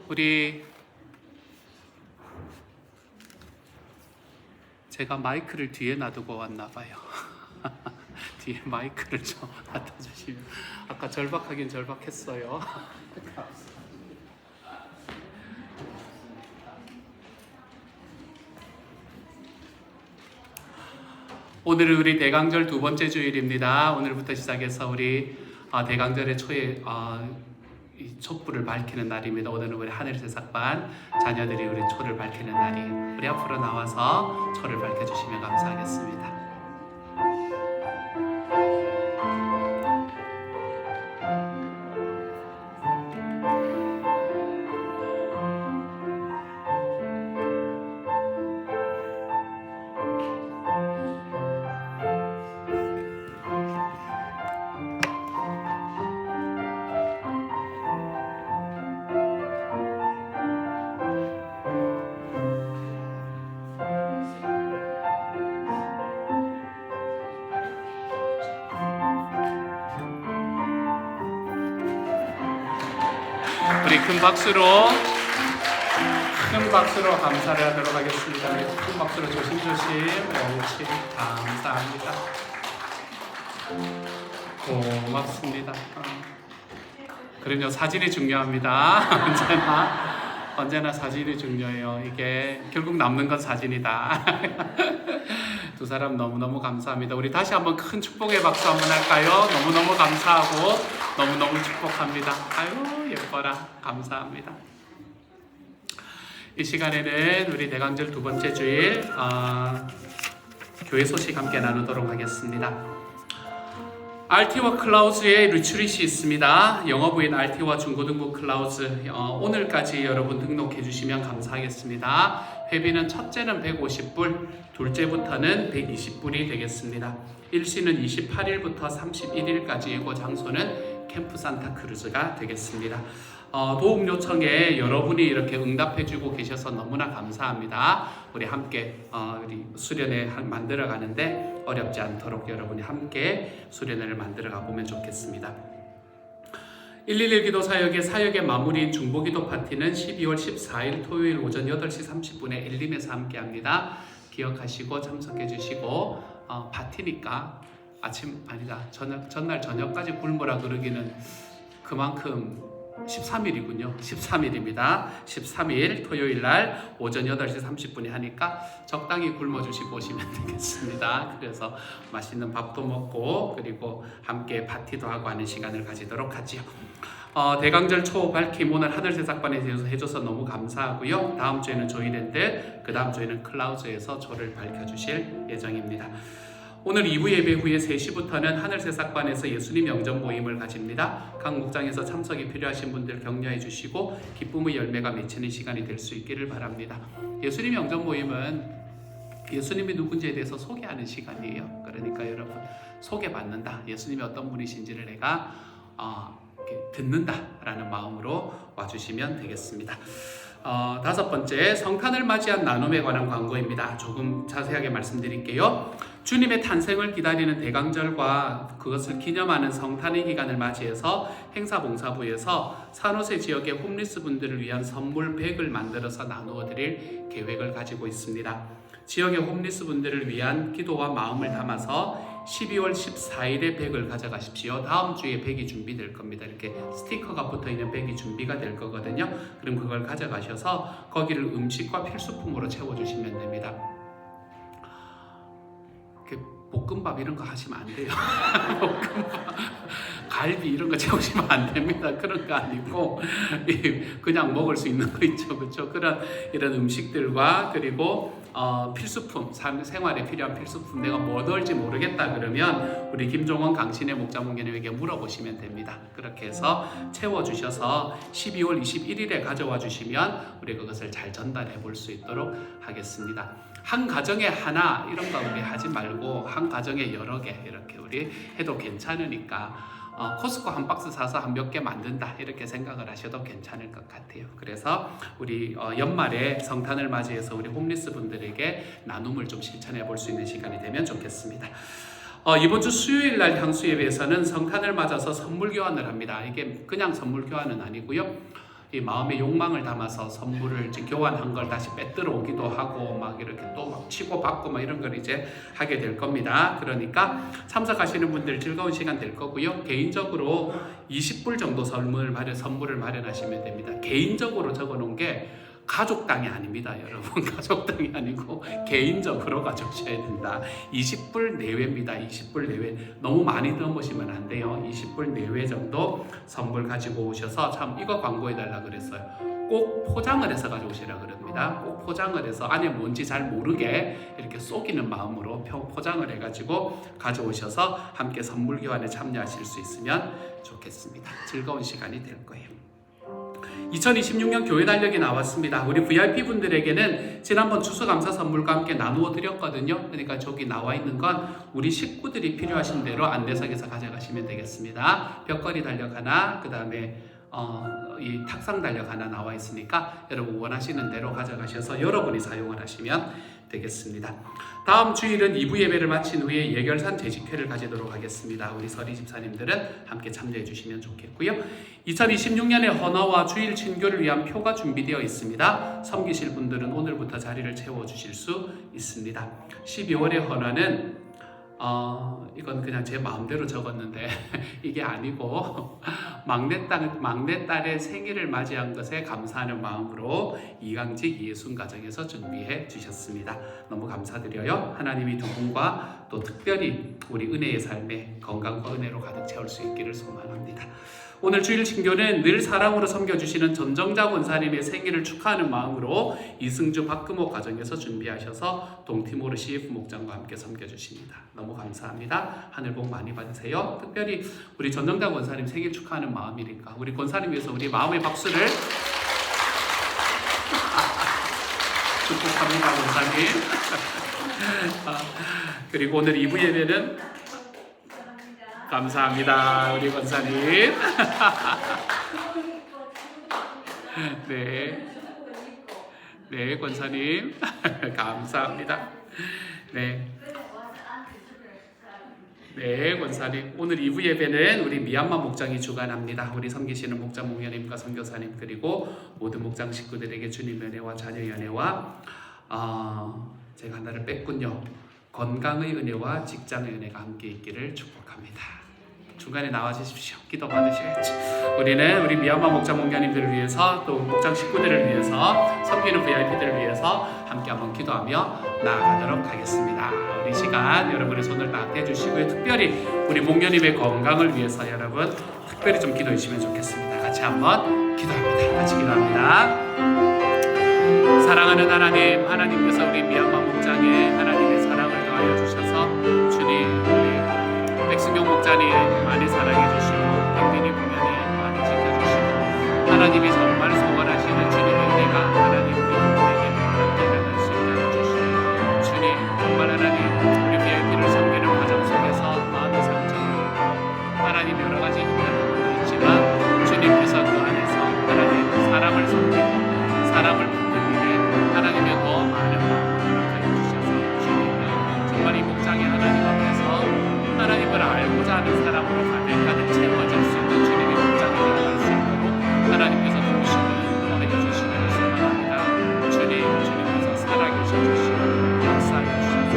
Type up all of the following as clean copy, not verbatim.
우리 제가 마이크를 뒤에 놔두고 왔나 봐요. 뒤에 마이크를 좀 갖다 주시면. 아까 절박하긴 절박했어요. 오늘은 우리 대강절 두 번째 주일입니다. 오늘부터 시작해서 우리 대강절의 초에 이 촛불을 밝히는 날입니다. 오늘은 우리 하늘새싹반 자녀들이 우리 초를 밝히는 날이에요. 우리 앞으로 나와서 초를 밝혀주시면 감사하겠습니다. 우리 큰 박수로 감사를 하도록 하겠습니다. 큰 박수로 조심조심. 옳지. 감사합니다. 고맙습니다. 그럼요, 사진이 중요합니다. 언제나 사진이 중요해요. 이게 결국 남는 건 사진이다. 두 사람 너무너무 감사합니다. 우리 다시 한번 큰 축복의 박수 한번 할까요? 너무너무 감사하고 너무너무 축복합니다. 아유 예뻐라. 감사합니다. 이 시간에는 우리 대강절 두 번째 주일 교회 소식 함께 나누도록 하겠습니다. RT와 클라우즈의 리트릿이 있습니다. 영어부인 RT와 중고등부 클라우즈 오늘까지 여러분 등록해 주시면 감사하겠습니다. 회비는 첫째는 150불, 둘째부터는 120불이 되겠습니다. 일시는 28일부터 31일까지이고 장소는 캠프 산타크루즈가 되겠습니다. 도움 요청에 여러분이 이렇게 응답해주고 계셔서 너무나 감사합니다. 우리 함께 우리 수련회 만들어 가는데 어렵지 않도록 여러분이 함께 수련회를 만들어 가보면 좋겠습니다. 111 기도 사역의 마무리인 중보기도 파티는 12월 14일 토요일 오전 8시 30분에 엘림에서 함께 합니다. 기억하시고 참석해 주시고 파티니까 전날 저녁까지 굶으라 그러기는 그만큼 13일이군요. 13일입니다. 13일 토요일 날 오전 8시 30분에 하니까 적당히 굶어주시고 오시면 되겠습니다. 그래서 맛있는 밥도 먹고 그리고 함께 파티도 하고 하는 시간을 가지도록 하지요. 대강절 초 밝힘 오늘 하늘새싹반에서 해줘서 너무 감사하고요. 다음 주에는 조이랜드, 그 다음 주에는 클라우즈에서 초를 밝혀주실 예정입니다. 오늘 2부 예배 후에 3시부터는 하늘새싹반에서 예수님 영전 모임을 가집니다. 각 목장에서 참석이 필요하신 분들 격려해 주시고 기쁨의 열매가 맺히는 시간이 될 수 있기를 바랍니다. 예수님 영전 모임은 예수님이 누군지에 대해서 소개하는 시간이에요. 그러니까 여러분 소개받는다. 예수님이 어떤 분이신지를 내가 듣는다라는 마음으로 와주시면 되겠습니다. 다섯 번째, 성탄을 맞이한 나눔에 관한 광고입니다. 조금 자세하게 말씀드릴게요. 주님의 탄생을 기다리는 대강절과 그것을 기념하는 성탄의 기간을 맞이해서 행사봉사부에서 산호세 지역의 홈리스 분들을 위한 선물 백을 만들어서 나누어 드릴 계획을 가지고 있습니다. 지역의 홈리스 분들을 위한 기도와 마음을 담아서 12월 14일에 백을 가져가십시오. 다음 주에 백이 준비될 겁니다. 이렇게 스티커가 붙어있는 백이 준비가 될 거거든요. 그럼 그걸 가져가셔서 거기를 음식과 필수품으로 채워주시면 됩니다. 볶음밥 이런 거 하시면 안 돼요. 볶음밥, 갈비 이런 거 채우시면 안 됩니다. 그런 거 아니고 그냥 먹을 수 있는 거 있죠, 그렇죠? 이런 음식들과 그리고 필수품, 생활에 필요한 필수품 내가 뭐 넣을지 모르겠다 그러면 우리 김종원 강신의 목자문교님에게 물어보시면 됩니다. 그렇게 해서 채워주셔서 12월 21일에 가져와 주시면 우리 그것을 잘 전달해 볼 수 있도록 하겠습니다. 한 가정에 하나 이런 거 우리 하지 말고 한 가정에 여러 개 이렇게 우리 해도 괜찮으니까 코스코 한 박스 사서 한 몇 개 만든다 이렇게 생각을 하셔도 괜찮을 것 같아요. 그래서 우리 연말에 성탄을 맞이해서 우리 홈리스 분들에게 나눔을 좀 실천해 볼 수 있는 시간이 되면 좋겠습니다. 이번 주 수요일 날 향수 예배에서는 성탄을 맞아서 선물 교환을 합니다. 이게 그냥 선물 교환은 아니고요. 이 마음의 욕망을 담아서 선물을 이제 교환한 걸 다시 빼들어 오기도 하고 막 이렇게 또 막 치고 받고 막 이런 걸 이제 하게 될 겁니다. 그러니까 참석하시는 분들 즐거운 시간 될 거고요. 개인적으로 20불 정도 선물을 마련하시면 됩니다. 개인적으로 적어놓은 게 가족당이 아닙니다, 여러분. 가족당이 아니고 개인적으로 가져오셔야 된다. 20불 내외입니다. 20불 내외. 너무 많이 넣으시면 안 돼요. 20불 내외 정도 선물 가지고 오셔서, 참 이거 광고해달라 그랬어요. 꼭 포장을 해서 가져오시라 그럽니다. 꼭 포장을 해서 안에 뭔지 잘 모르게 이렇게 속이는 마음으로 포장을 해가지고 가져오셔서 함께 선물 교환에 참여하실 수 있으면 좋겠습니다. 즐거운 시간이 될 거예요. 2026년 교회 달력이 나왔습니다. 우리 VIP 분들에게는 지난번 추수감사 선물과 함께 나누어 드렸거든요. 그러니까 저기 나와 있는 건 우리 식구들이 필요하신 대로 안내석에서 가져가시면 되겠습니다. 벽걸이 달력 하나, 그 다음에 이 탁상 달력 하나 나와 있으니까 여러분 원하시는 대로 가져가셔서 여러분이 사용을 하시면 되겠습니다. 다음 주일은 2부 예배를 마친 후에 예결산 재직회를 가지도록 하겠습니다. 우리 서리 집사님들은 함께 참여해 주시면 좋겠고요. 2026년의 헌화와 주일 친교를 위한 표가 준비되어 있습니다. 섬기실 분들은 오늘부터 자리를 채워주실 수 있습니다. 12월의 헌화는 이건 그냥 제 마음대로 적었는데 이게 아니고 막내딸의 생일을 맞이한 것에 감사하는 마음으로 이강직 예순 가정에서 준비해 주셨습니다. 너무 감사드려요. 하나님이 두 분과 또 특별히 우리 은혜의 삶에 건강과 은혜로 가득 채울 수 있기를 소망합니다. 오늘 주일 친교는 늘 사랑으로 섬겨주시는 전정자 권사님의 생일을 축하하는 마음으로 이승주 박금호 가정에서 준비하셔서 동티모르 CF 목장과 함께 섬겨주십니다. 너무 감사합니다. 하늘 복 많이 받으세요. 특별히 우리 전정자 권사님 생일 축하하는 마음이니까 우리 권사님 위해서 우리 마음의 박수를 축복합니다, 권사님. 그리고 오늘 2부 예배는 감사합니다, 우리 권사님. 네, 권사님. 감사합니다. 네, 권사님. 오늘 2부 예배는 우리 미얀마 목장이 주관합니다. 우리 섬기시는 목장 목녀님과 선교사님 그리고 모든 목장 식구들에게 주님 은혜와 자녀 연혜와 제가 하나를 뺐군요. 건강의 은혜와 직장의 은혜가 함께 있기를 축복합니다. 중간에 나와주십시오. 기도 받으셔야지. 우리는 우리 미얀마 목장 목녀님들을 위해서 또 목장 식구들을 위해서 섬기는 VIP들을 위해서 함께 한번 기도하며 나아가도록 하겠습니다. 우리 시간 여러분의 손을 따뜻해 주시고요. 특별히 우리 목녀님의 건강을 위해서 여러분 특별히 좀 기도해 주시면 좋겠습니다. 같이 한번 기도합니다. 같이 기도합니다. 사랑하는 하나님, 하나님께서 우리 미얀마 목장에 하나님의 사랑을 더하여 주셔서 주님, 우리 백승용 목자님 많이 사랑해 주시고 백민희 목자님 많이 지켜주시고 하나님이 정말 소원하시는 주님의 은혜가 하나님 우리 모두에게 함께 나갈 수 있게 하여 주시고 주님, 정말 하나님 우리 VIP를 섬기는 과정 속에서 마음의 상처를 하나님 여러 가지 힘든 부분도 있지만 주님께서 그 안에서 하나님 사람을 섬기고 사람을 붙든 일에 하나님의 더 많은 마음을 허락하여 주셔서 주님이 정말 이 목장의 하나님 앞에서 하나님을 알고자 하는 사람으로 가득 채워질 수 있는 주님의 목장이 되어갈 수 있도록 하나님께서 도우시고 인도하여 주시기를 소망합니다. 주님께서 살아계셔 주시고 역사하여 주셔서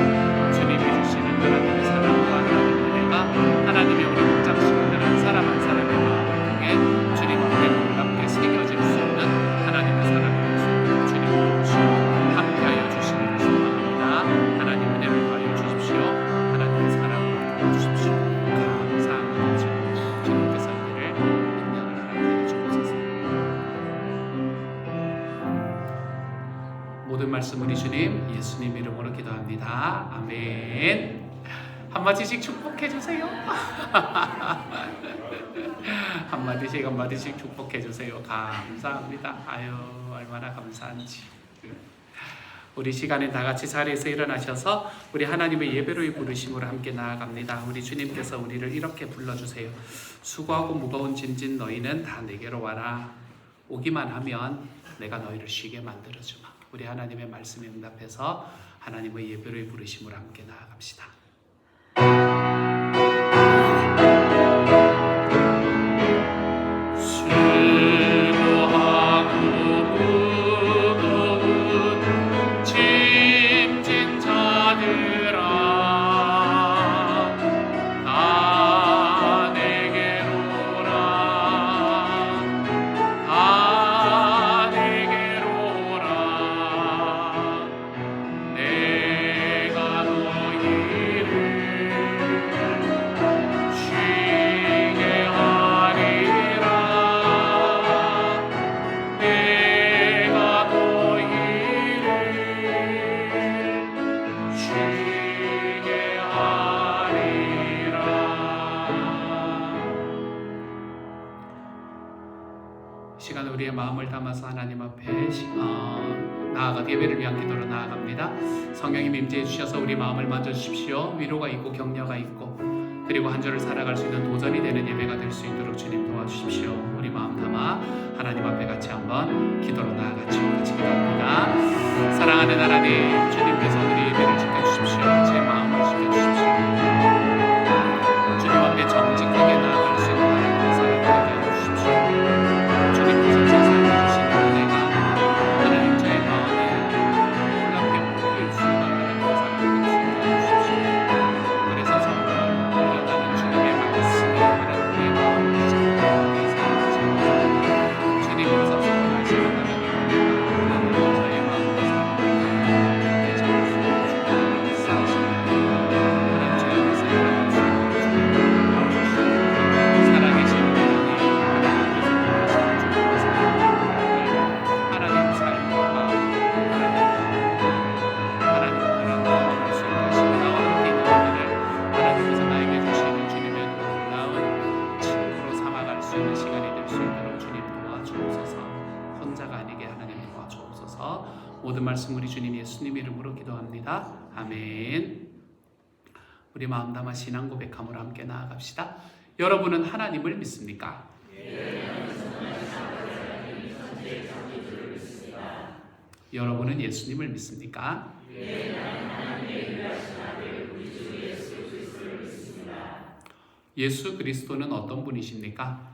주님이 주시는 하나님의 사랑과 하나님의 은혜가 하나님의 우리 목장 식구들 한 사람 한 사람의 마음을 통해 주님 앞에 놀랍게 새겨질 수 있는 하나님의 사랑이 될 수 있도록 주님 도우시고 함께하여 주시기를 소망합니다. 하나님 은혜를 더하여 주십시오. 하나님의 사랑을 주십시오. 감사합니다. 주님께서 은혜를 능력을 허락해 주옵소서. 모든 말씀 우리 주님 예수님 이름으로 기도합니다. 아멘. 한마디씩 축복해 주세요. 한마디씩 축복해 주세요. 감사합니다. 아유, 얼마나 감사한지. 우리 시간에 다 같이 자리에서 일어나셔서 우리 하나님의 예배로의 부르심으로 함께 나아갑니다. 우리 주님께서 우리를 이렇게 불러주세요. 수고하고 무거운 짐진 너희는 다 내게로 와라. 오기만 하면 내가 너희를 쉬게 만들어주마. 우리 하나님의 말씀에 응답해서 하나님의 예배로의 부르심으로 함께 나아갑시다. 수고하고 시간 우리의 마음을 담아서 하나님 앞에 나아가 예배를 위한 기도로 나아갑니다. 성령님 임재해 주셔서 우리 마음을 만져주십시오. 위로가 있고 격려가 있고 그리고 한 주를 살아갈 수 있는 도전이 되는 예배가 될 수 있도록 주님 도와주십시오. 우리 마음 담아 하나님 앞에 같이 한번 기도로 나아가죠. 같이 기도합니다. 사랑하는 하나님, 주님께서 우리 예배를 지켜주십시오. 제 마음을 지켜주십시오. 주님 앞에 정직하게 나아갈 수 있는 하나님의 사랑을 되게 해주십시오. 주님께서 제 삶에 주시는 은혜가 하나님 저의 마음에 놀랍게 보일 수 있는 하나님의 사랑을 되게 해주십시오. 그래서 정말 흘러가는 주님의 말씀이 하나님의 마음을 지켜주시고 주님께서 선포하시는 하나님의 은혜가 저의 마음과 삶을 잡을 수 있는 주님의 쌓으시는 하나님 제 안에서 일어날 수 있는 주님의 도와주시고 살아계신 하나님 삶과 하나님 나아갈 수 있는 신나와 기도들을 하나님께서 나에게 주시는 주님의 놀라운 친구로 삼아갈 수 있는 시간이 될 수 있도록 주님 도와주옵소서. 혼자가 아니게 하나님 도와주옵소서. 모든 말씀 우리 주님 예수님 이름으로 기도합니다. 아멘. 우리 마음 담아 신앙 고백함으로 함께 나아갑시다. 여러분은 하나님을 믿습니까? 여러분은 예수님을 믿습니까? 예수 그리스도는 어떤 분이십니까?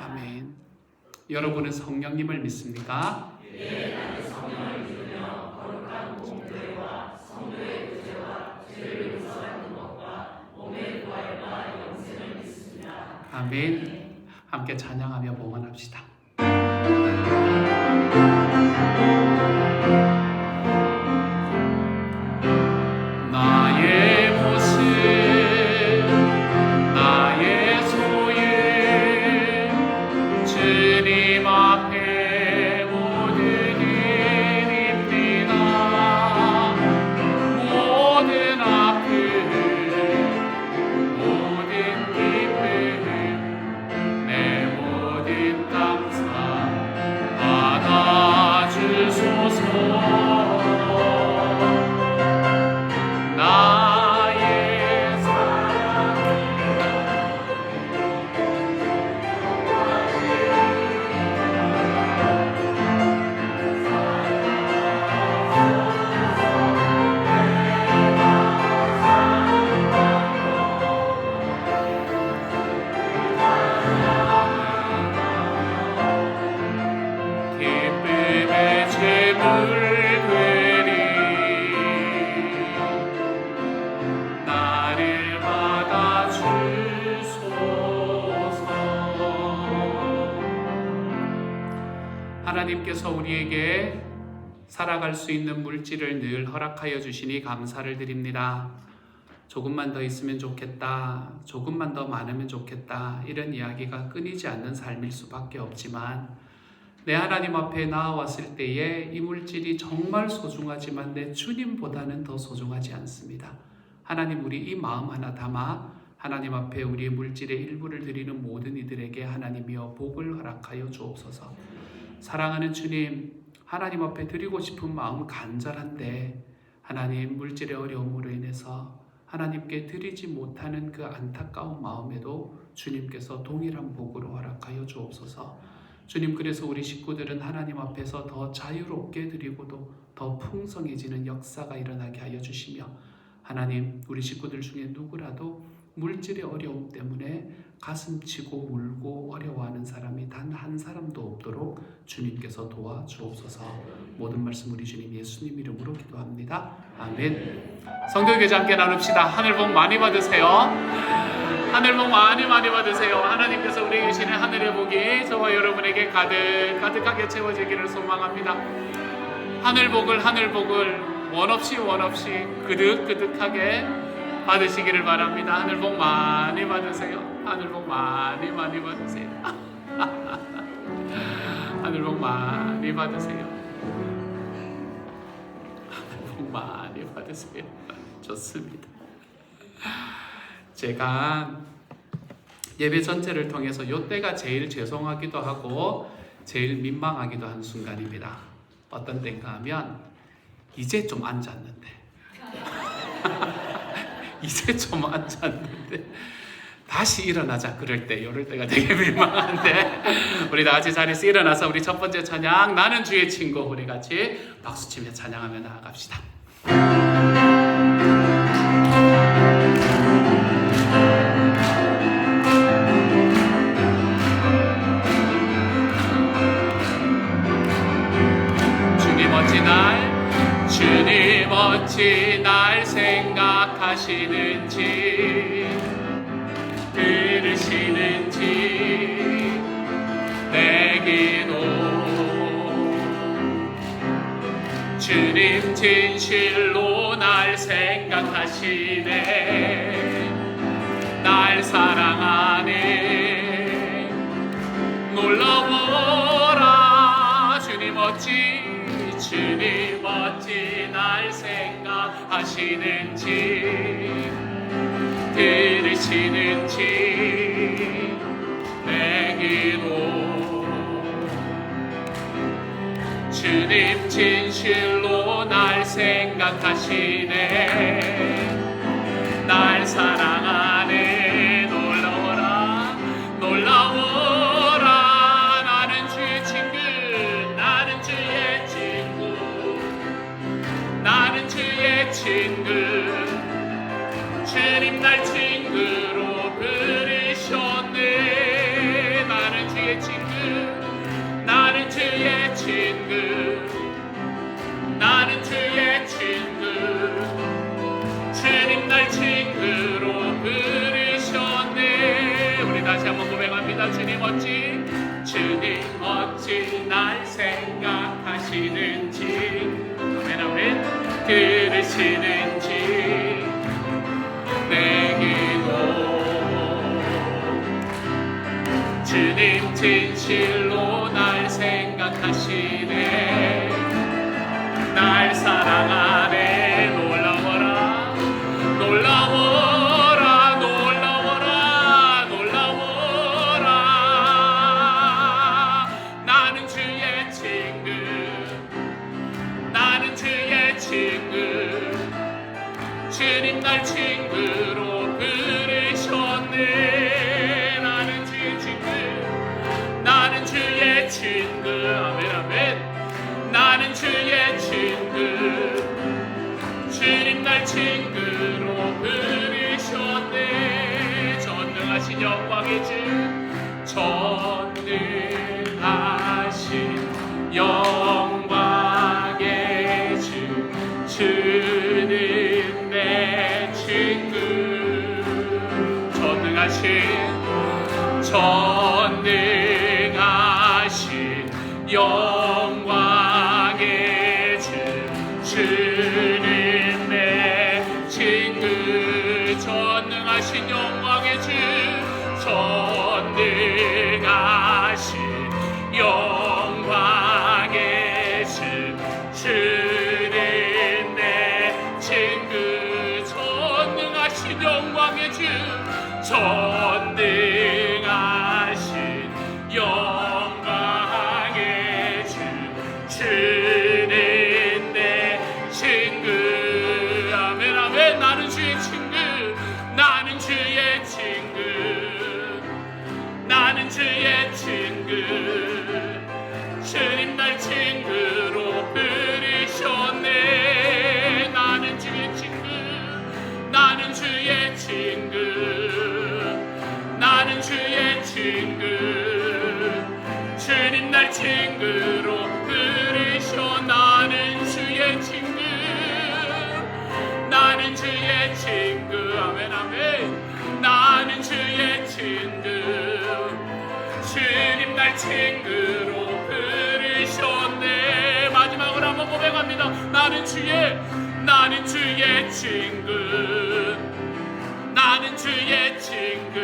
아멘. 여러분은 성령님을 믿습니까? 네, 나는 성령을 믿으며 거룩한 공의와 성도의 구제와 죄를 용서하는 것과 몸의 부활과 영생을 믿습니다. 아멘. 함께 찬양하며 봉헌합시다. 나의 모습 나의 소유 주님 앞에 모든 일입니다. 모든 아픔 모든 기쁨 내 모든 감사 받아주소서. 기쁨의 제물 되리 나를 받아주소서. 하나님께서 우리에게 살아갈 수 있는 물질을 늘 허락하여 주시니 감사를 드립니다. 조금만 더 있으면 좋겠다, 조금만 더 많으면 좋겠다, 이런 이야기가 끊이지 않는 삶일 수밖에 없지만 내 하나님 앞에 나아왔을 때에 이 물질이 정말 소중하지만 내 주님보다는 더 소중하지 않습니다. 하나님, 우리 이 마음 하나 담아 하나님 앞에 우리의 물질의 일부를 드리는 모든 이들에게 하나님이여 복을 허락하여 주옵소서. 사랑하는 주님, 하나님 앞에 드리고 싶은 마음 간절한데 하나님 물질의 어려움으로 인해서 하나님께 드리지 못하는 그 안타까운 마음에도 주님께서 동일한 복으로 허락하여 주옵소서. 주님, 그래서 우리 식구들은 하나님 앞에서 더 자유롭게 드리고도 더 풍성해지는 역사가 일어나게 하여 주시며 하나님, 우리 식구들 중에 누구라도 물질의 어려움 때문에 가슴치고 울고 어려워하는 사람이 단 한 사람도 없도록 주님께서 도와주옵소서. 모든 말씀 우리 주님 예수님 이름으로 기도합니다. 아멘. 성도교제 함께 나눕시다. 하늘 복 많이 받으세요. 하늘 복 많이 받으세요. 하나님께서 우리에게 주시는 하늘의 복이 저와 여러분에게 가득하게 채워지기를 소망합니다. 하늘 복을 원 없이 그득하게 받으시기를 바랍니다. 하늘 복 많이 받으세요. 하늘 복 많이 받으세요. 하늘 복 많이 받으세요. 하늘 복 많이 받으세요. 좋습니다. 제가 예배 전체를 통해서 이때가 제일 죄송하기도 하고 제일 민망하기도 한 순간입니다. 어떤 때인가 하면 이제 좀 앉았는데 이제 좀 앉았는데 다시 일어나자 그럴 때 이럴 때가 되게 민망한데 우리 다 같이 자리에서 일어나서 우리 첫 번째 찬양 나는 주의 친구 우리 같이 박수치며 찬양하며 나아갑시다. 주님 어찌 날 생각하시는지 들으시는지 내 기도 주님 진실로 날 생각하시네 날 사랑하네 놀라워라 주님 어찌 날 생각하시는지 들으시는지 내 기도 주님 진실로 날 생각하시네 날 사랑하네 놀라워라 놀라워라 나는 주의 친구 나는 주의 친구 나는 주의 친구 주님 날 친구로 부르셨네 나는 주의 친구 나는 주의 친구 나는 주의 친구 주님 날 친구로 부르셨네 우리 다시 한번 고백합니다. 주님 어찌 날 생각하시는지 아멘 아멘 들으시는지 내 기도 주님 진실로 날 생각하시네 날 사랑하네 놀라워라 놀라워라 놀라워라 놀라워라 나는 주의 친구 나는 주의 친구 주님 날 친구로 부르셨네 나는 주의 친구 나는 주의 친구 아멘 아멘 나는 주의 친구 주님 날 친구로 부르셨네 전능하신 영광의 주 전능하신 영광의 주 주는 내 친구 전능하신 영광의 주 주는 내 친구 전능하신 영광의 주 전능하신 영광의 주 주는 내 친구 전능하신 영광의 주 전능하신 영광의 주 주는 내 친구 아멘 아멘 나는 주의 친구 나는 주의 친구 나는 주의 친구 주님 날 친구로 부르셨네 나는 주의 친구 나는 주의 친구 나는 주의 친구 주님 날 친구로 부르셔 나는 주의 친구 나는 주의 친구 아멘 아멘 나는 주의 친구 주님 날 친구로 부르셨네 마지막으로 한번 고백합니다. 나는 주의 친구 나는 주의 친구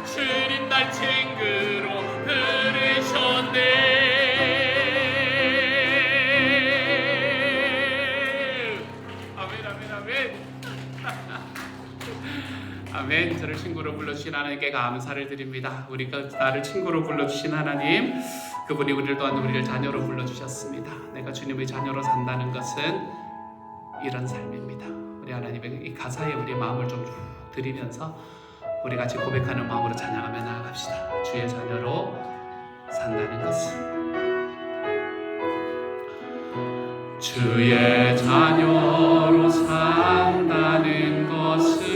주님 날 친구로 부르셨네. 아멘. 저를 친구로 불러주신 하나님께 감사를 드립니다. 우리가 나를 친구로 불러주신 하나님, 그분이 우리를 또한 우리를 자녀로 불러주셨습니다. 내가 주님의 자녀로 산다는 것은 이런 삶입니다. 우리 하나님의 이 가사에 우리의 마음을 좀 드리면서 우리 같이 고백하는 마음으로 찬양하며 나아갑시다. 주의 자녀로 산다는 것은, 주의 자녀로 산다는 것은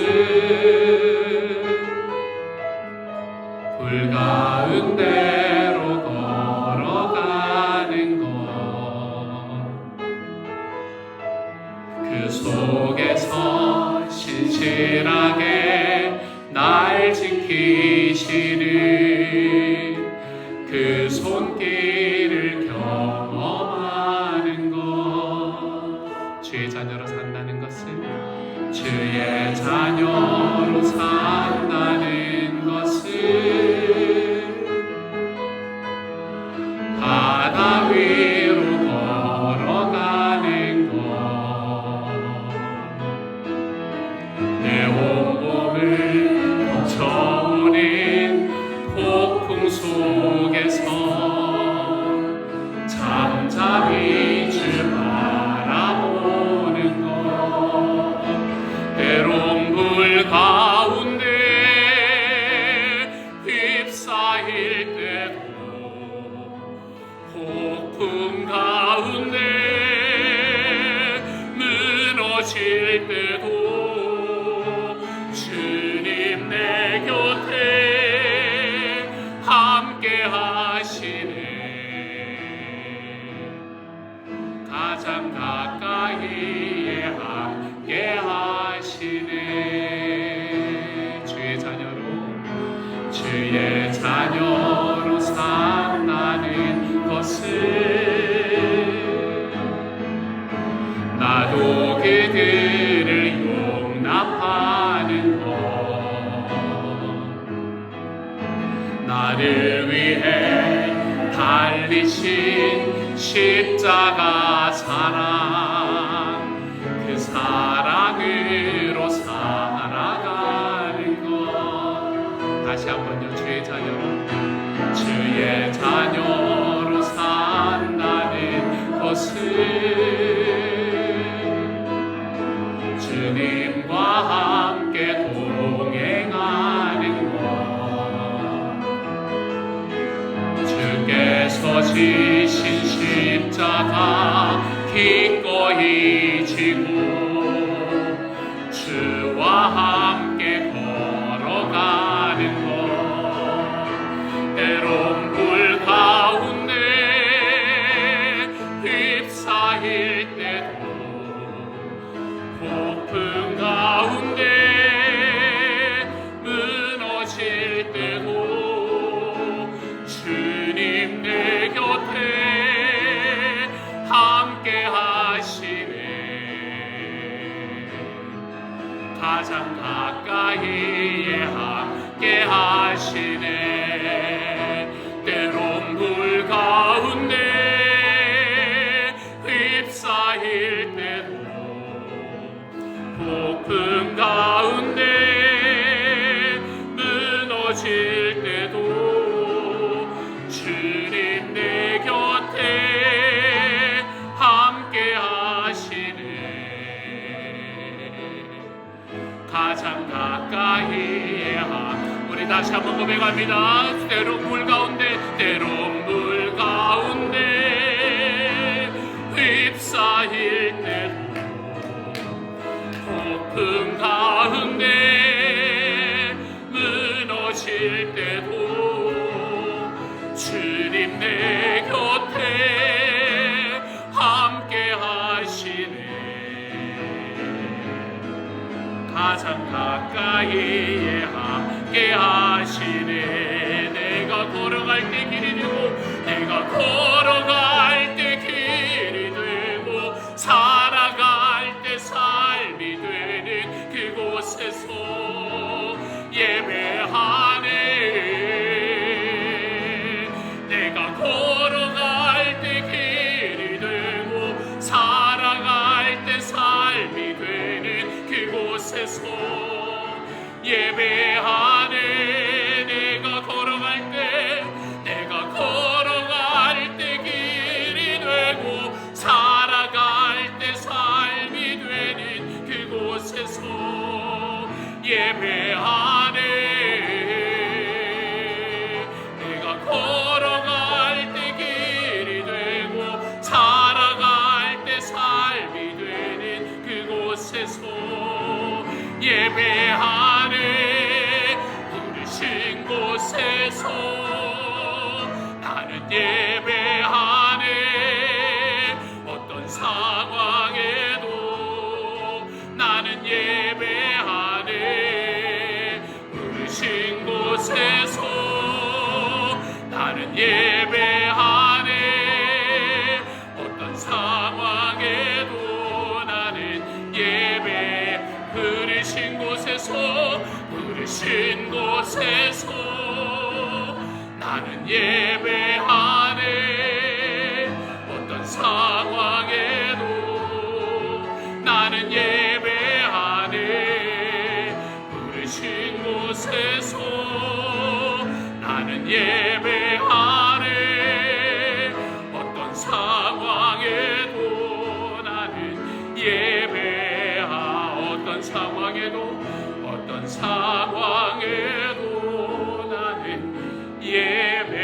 불 가운데로 걸어가는 것, 그 속에서 신실하게 날 지키시는 그 손길을 경험하는 것. 주의 자녀로 산다는 것은, 주의 자녀로 산다는 것은 바다 위로 걸어가는 것, 내 온몸을 덮쳐오는 폭풍 속에서 잠잠히 주 바라보는 것, 때론 불 가운데 휩싸일 때도 폭풍 가운데 무너질 때도 주님 내 곁에 함께 하시네. 가장 가까이에 함께 하시네. 주의 자녀로 산다는 것은 나도 그들을 용납하는 것, 나를 위해 달리신 십자가 사랑, 그 사랑으로 살아가는 것. 다시 한번요. 주의 자녀로 산다는 것은 주님과 함께 동행하는 것, 주께서 지신 십자가 기꺼이 지고 주와 함께 걸어가는 것, 때론 불 가운데 휩싸일 때도 폭풍 가운데 무너질 때도 주님 내 곁에 함께 하시네. 가장 가까이에 함께 하시네. 때론 불 가운데 휩싸일 때도 폭풍 가운데 무너질 때도 주님 내 곁에 함께 하시네. 가장 가까이에 우리 다시 한번 고백합니다. 때론 물 가운데 휩싸일 때도 폭풍 가운데 무너질 때도 주님 내 곁에 함께 하시네. 가장 가까이에 함께 하시네. 내가 걸어갈 때 길이 되고, 내가 걸어갈 때 길이 되고, 살아갈 때 삶이 되는 그곳에 그곳에서 예배하네. 내가 걸어갈 때 길이 되고 살아갈 때 삶이 되는 그곳에서 예배하네. 내가 걸어갈 때 길이 되고 살아갈 때 삶이 되는 그곳에서 예배하네. 내가 걸어갈 때 길이 되고 살아갈 때 삶이 되는 그곳에서 예배하네. 부르신 곳에서 나는 예배하네. 어떤 상황에도 나는 예배하네. 부르신 곳에서 나는 예배하네. 어떤 상황에도 나는 부르신 곳에서 나는 예배하네. 어떤 상황에도 나는 예배하네. 부르신 곳에서 나는 예배하네. 어떤 상황에도 나는 어떤 상황에도 나는 예배하네.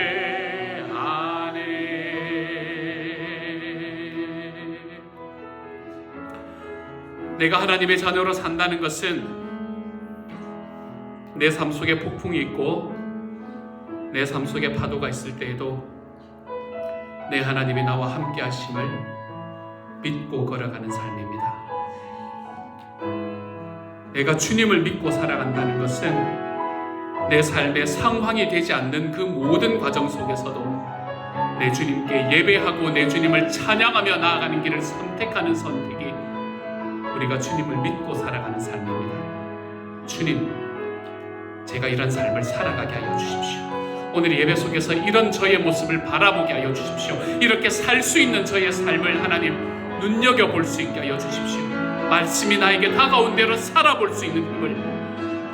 내가 하나님의 자녀로 산다는 것은 내 삶 속에 폭풍이 있고 내 삶 속에 파도가 있을 때에도 내 하나님이 나와 함께 하심을 믿고 걸어가는 삶입니다. 내가 주님을 믿고 살아간다는 것은 내 삶의 상황이 되지 않는 그 모든 과정 속에서도 내 주님께 예배하고 내 주님을 찬양하며 나아가는 길을 선택하는 선택이 우리가 주님을 믿고 살아가는 삶입니다. 주님, 제가 이런 삶을 살아가게 하여 주십시오. 오늘 예배 속에서 이런 저의 모습을 바라보게 하여 주십시오. 이렇게 살 수 있는 저의 삶을 하나님 눈여겨볼 수 있게 하여 주십시오. 말씀이 나에게 다가온 대로 살아볼 수 있는 힘을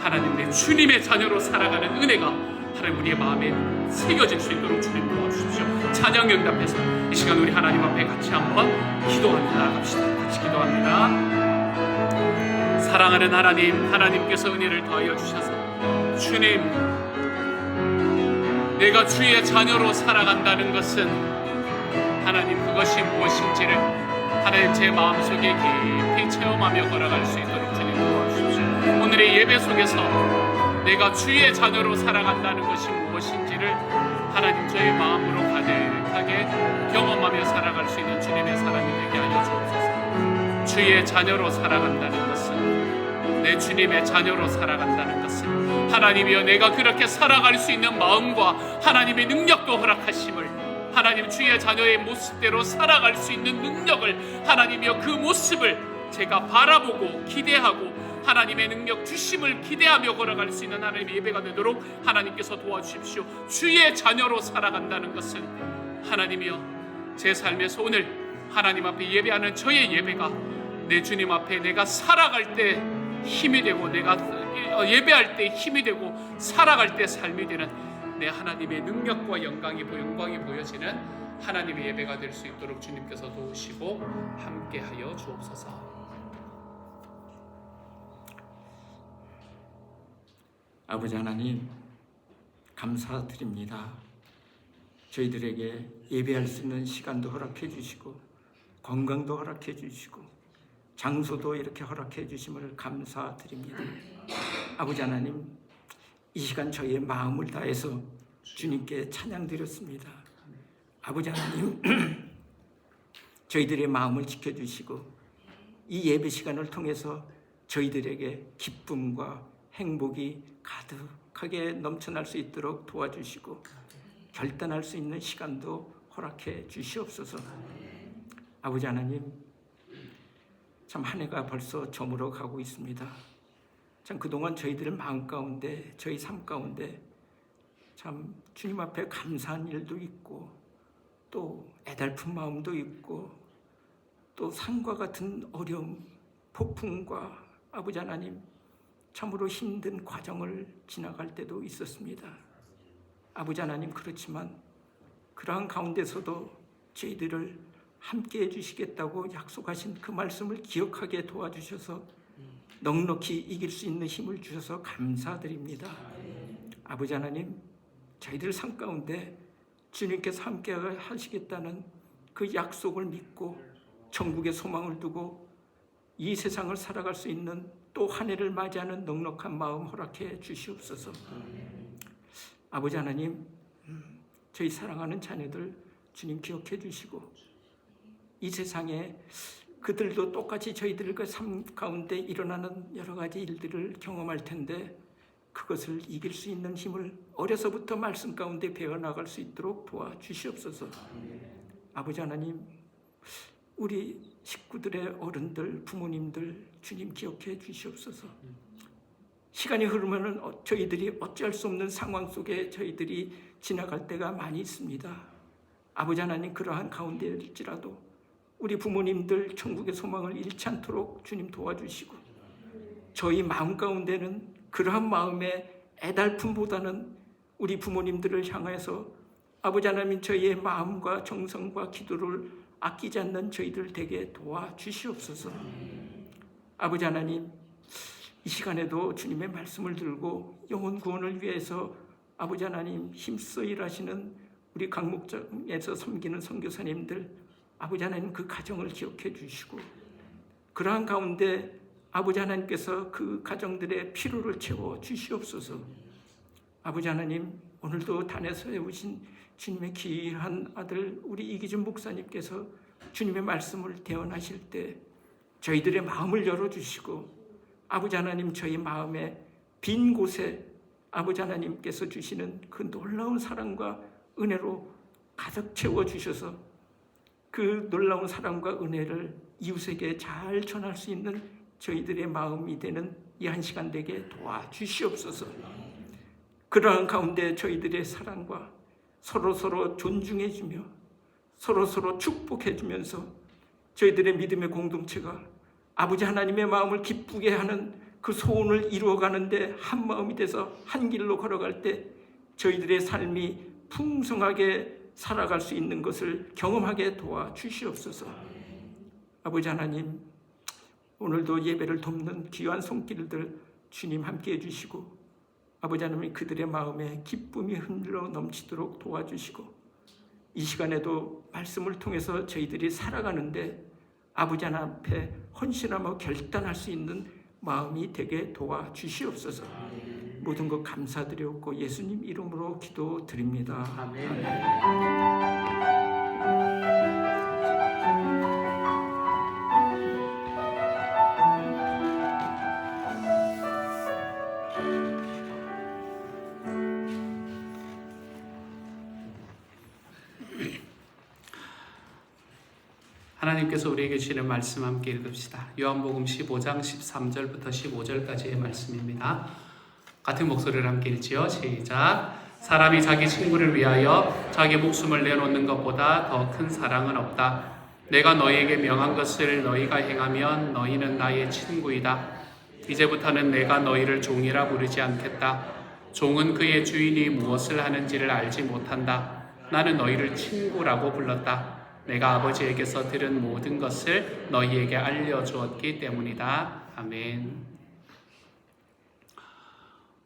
하나님, 내 주님의 자녀로 살아가는 은혜가 하나님 우리의 마음에 새겨질 수 있도록 주님 도와주십시오. 찬양 응답해서 이 시간 우리 하나님 앞에 같이 한번 기도하며 나아갑시다. 같이 기도합니다. 사랑하는 하나님, 하나님께서 은혜를 더하여 주셔서 주님, 내가 주의 자녀로 살아간다는 것은 하나님 그것이 무엇인지를 하나님 제 마음속에 깊이 체험하며 걸어갈 수 있도록 주님 도와주십시오. 오늘의 예배 속에서 내가 주의 자녀로 살아간다는 것이 무엇인지를 하나님 저의 마음으로 가득하게 경험하며 살아갈 수 있는 주님의 사람이 되게 하여 주옵소서. 주의 자녀로 살아간다는 것은, 내 주님의 자녀로 살아간다는 것은 하나님이여 내가 그렇게 살아갈 수 있는 마음과 하나님의 능력도 허락하심을, 하나님 주의 자녀의 모습대로 살아갈 수 있는 능력을 하나님이여 그 모습을 제가 바라보고 기대하고 하나님의 능력 주심을 기대하며 걸어갈 수 있는 하나님의 예배가 되도록 하나님께서 도와주십시오. 주의 자녀로 살아간다는 것은 하나님이여 제 삶에서 오늘 하나님 앞에 예배하는 저의 예배가 내 주님 앞에 내가 살아갈 때 힘이 되고 내가 예배할 때 힘이 되고 살아갈 때 삶이 되는 내 하나님의 능력과 영광이 보여지는 하나님의 예배가 될 수 있도록 주님께서 도우시고 함께하여 주옵소서. 아버지 하나님, 감사드립니다. 저희들에게 예배할 수 있는 시간도 허락해 주시고 건강도 허락해 주시고 장소도 이렇게 허락해 주심을 감사드립니다. 아버지 하나님, 이 시간 저희의 마음을 다해서 주님께 찬양드렸습니다. 아버지 하나님, 저희들의 마음을 지켜주시고 이 예배 시간을 통해서 저희들에게 기쁨과 행복이 가득하게 넘쳐날 수 있도록 도와주시고 결단할 수 있는 시간도 허락해 주시옵소서. 아버지 하나님, 참 한 해가 벌써 저물어 가고 있습니다. 참 그동안 저희들 마음 가운데, 저희 삶 가운데 참 주님 앞에 감사한 일도 있고 또 애달픈 마음도 있고 또 산과 같은 어려움, 폭풍과 아버지 하나님 참으로 힘든 과정을 지나갈 때도 있었습니다. 아버지 하나님, 그렇지만 그러한 가운데서도 저희들을 함께 해주시겠다고 약속하신 그 말씀을 기억하게 도와주셔서 넉넉히 이길 수 있는 힘을 주셔서 감사드립니다. 아버지 하나님, 저희들 삶 가운데 주님께서 함께 하시겠다는 그 약속을 믿고 천국의 소망을 두고 이 세상을 살아갈 수 있는 또 한 해를 맞이하는 넉넉한 마음 허락해 주시옵소서. 아버지 하나님, 저희 사랑하는 자녀들 주님 기억해 주시고 이 세상에 그들도 똑같이 저희들과 삶 가운데 일어나는 여러 가지 일들을 경험할 텐데 그것을 이길 수 있는 힘을 어려서부터 말씀 가운데 배워나갈 수 있도록 도와주시옵소서. 아버지 하나님, 우리 식구들의 어른들, 부모님들 주님 기억해 주시옵소서. 시간이 흐르면 저희들이 어찌할 수 없는 상황 속에 저희들이 지나갈 때가 많이 있습니다. 아버지 하나님, 그러한 가운데일지라도 우리 부모님들 천국의 소망을 잃지 않도록 주님 도와주시고 저희 마음 가운데는 그러한 마음의 애달픔보다는 우리 부모님들을 향해서 아버지 하나님 저희의 마음과 정성과 기도를 아끼지 않는 저희들 되게 도와주시옵소서. 아버지 하나님, 이 시간에도 주님의 말씀을 들고 영혼 구원을 위해서 아버지 하나님 힘써 일하시는 우리 강목장에서 섬기는 선교사님들 아버지 하나님 그 가정을 기억해 주시고 그러한 가운데 아버지 하나님께서 그 가정들의 필요를 채워 주시옵소서. 아버지 하나님, 오늘도 단에서 세우신 주님의 귀한 아들 우리 이기준 목사님께서 주님의 말씀을 대언하실 때 저희들의 마음을 열어주시고 아버지 하나님 저희 마음의 빈 곳에 아버지 하나님께서 주시는 그 놀라운 사랑과 은혜로 가득 채워주셔서 그 놀라운 사랑과 은혜를 이웃에게 잘 전할 수 있는 저희들의 마음이 되는 이 한 시간 되게 도와주시옵소서. 그러한 가운데 저희들의 사랑과 서로 존중해주며 서로 축복해주면서 저희들의 믿음의 공동체가 아버지 하나님의 마음을 기쁘게 하는 그 소원을 이루어가는데 한 마음이 돼서 한 길로 걸어갈 때 저희들의 삶이 풍성하게 살아갈 수 있는 것을 경험하게 도와주시옵소서. 아버지 하나님, 오늘도 예배를 돕는 귀한 손길들 주님 함께 해주시고 아버지 하나님 그들의 마음에 기쁨이 흘러 넘치도록 도와주시고 이 시간에도 말씀을 통해서 저희들이 살아가는데 아버지 하나님 앞에 헌신하며 결단할 수 있는 마음이 되게 도와주시옵소서. 모든 것 감사드리옵고 예수님 이름으로 기도드립니다. 아멘. 하나님께서 우리에게 주시는 말씀 함께 읽읍시다. 요한복음 15장 13절부터 15절까지의 말씀입니다. 같은 목소리를 함께 읽지요. 시작. 사람이 자기 친구를 위하여 자기 목숨을 내놓는 것보다 더 큰 사랑은 없다. 내가 너희에게 명한 것을 너희가 행하면 너희는 나의 친구이다. 이제부터는 내가 너희를 종이라 부르지 않겠다. 종은 그의 주인이 무엇을 하는지를 알지 못한다. 나는 너희를 친구라고 불렀다. 내가 아버지에게서 들은 모든 것을 너희에게 알려주었기 때문이다. 아멘.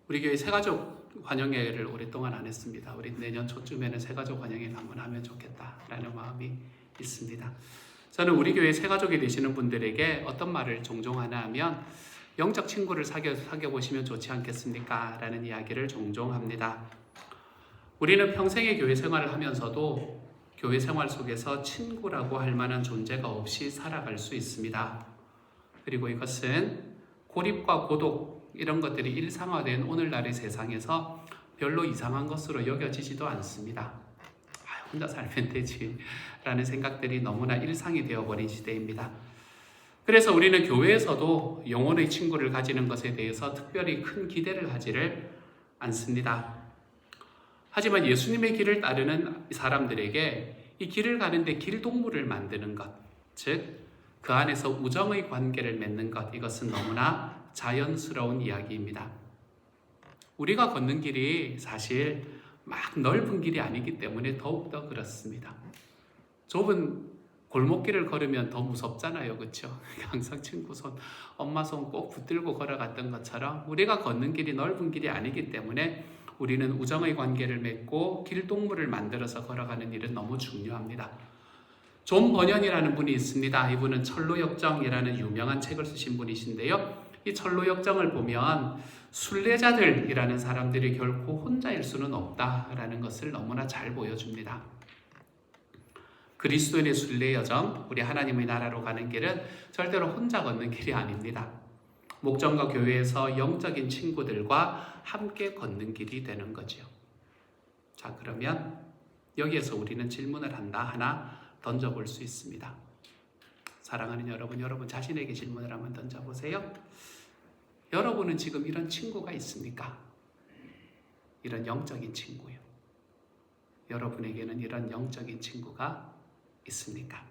우리 교회 새가족 환영회를 오랫동안 안 했습니다. 우리 내년 초쯤에는 새가족 환영회 한번 하면 좋겠다라는 마음이 있습니다. 저는 우리 교회 새가족이 되시는 분들에게 어떤 말을 종종 하나 하면 영적 친구를 사귀어보시면 좋지 않겠습니까? 라는 이야기를 종종 합니다. 우리는 평생의 교회 생활을 하면서도 교회 생활 속에서 친구라고 할 만한 존재가 없이 살아갈 수 있습니다. 그리고 이것은 고립과 고독 이런 것들이 일상화된 오늘날의 세상에서 별로 이상한 것으로 여겨지지도 않습니다. 혼자 살면 되지 라는 생각들이 너무나 일상이 되어버린 시대입니다. 그래서 우리는 교회에서도 영혼의 친구를 가지는 것에 대해서 특별히 큰 기대를 하지를 않습니다. 하지만 예수님의 길을 따르는 사람들에게 이 길을 가는데 길동무를 만드는 것, 즉 그 안에서 우정의 관계를 맺는 것, 이것은 너무나 자연스러운 이야기입니다. 우리가 걷는 길이 사실 막 넓은 길이 아니기 때문에 더욱더 그렇습니다. 좁은 골목길을 걸으면 더 무섭잖아요. 그렇죠? 항상 친구 손, 엄마 손 꼭 붙들고 걸어갔던 것처럼 우리가 걷는 길이 넓은 길이 아니기 때문에 우리는 우정의 관계를 맺고 길동무를 만들어서 걸어가는 일은 너무 중요합니다. 존 버년이라는 분이 있습니다. 이분은 철로역정이라는 유명한 책을 쓰신 분이신데요. 이 철로역정을 보면 순례자들이라는 사람들이 결코 혼자일 수는 없다라는 것을 너무나 잘 보여줍니다. 그리스도인의 순례여정, 우리 하나님의 나라로 가는 길은 절대로 혼자 걷는 길이 아닙니다. 목장과 교회에서 영적인 친구들과 함께 걷는 길이 되는 거죠. 자, 그러면 여기에서 우리는 질문을 하나 던져볼 수 있습니다. 사랑하는 여러분 자신에게 질문을 한번 던져보세요. 여러분은 지금 이런 친구가 있습니까? 이런 영적인 친구요. 여러분에게는 이런 영적인 친구가 있습니까?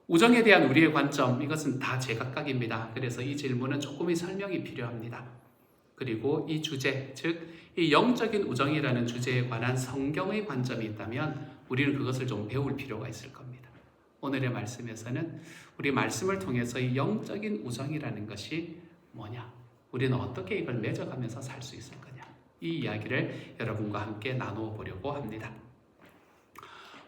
우정에 대한 우리의 관점, 이것은 다 제각각입니다. 그래서 이 질문은 조금의 설명이 필요합니다. 그리고 이 주제, 즉 이 영적인 우정이라는 주제에 관한 성경의 관점이 있다면 우리는 그것을 좀 배울 필요가 있을 겁니다. 오늘의 말씀에서는 우리 말씀을 통해서 이 영적인 우정이라는 것이 뭐냐? 우리는 어떻게 이걸 맺어가면서 살 수 있을 거냐? 이 이야기를 여러분과 함께 나누어 보려고 합니다.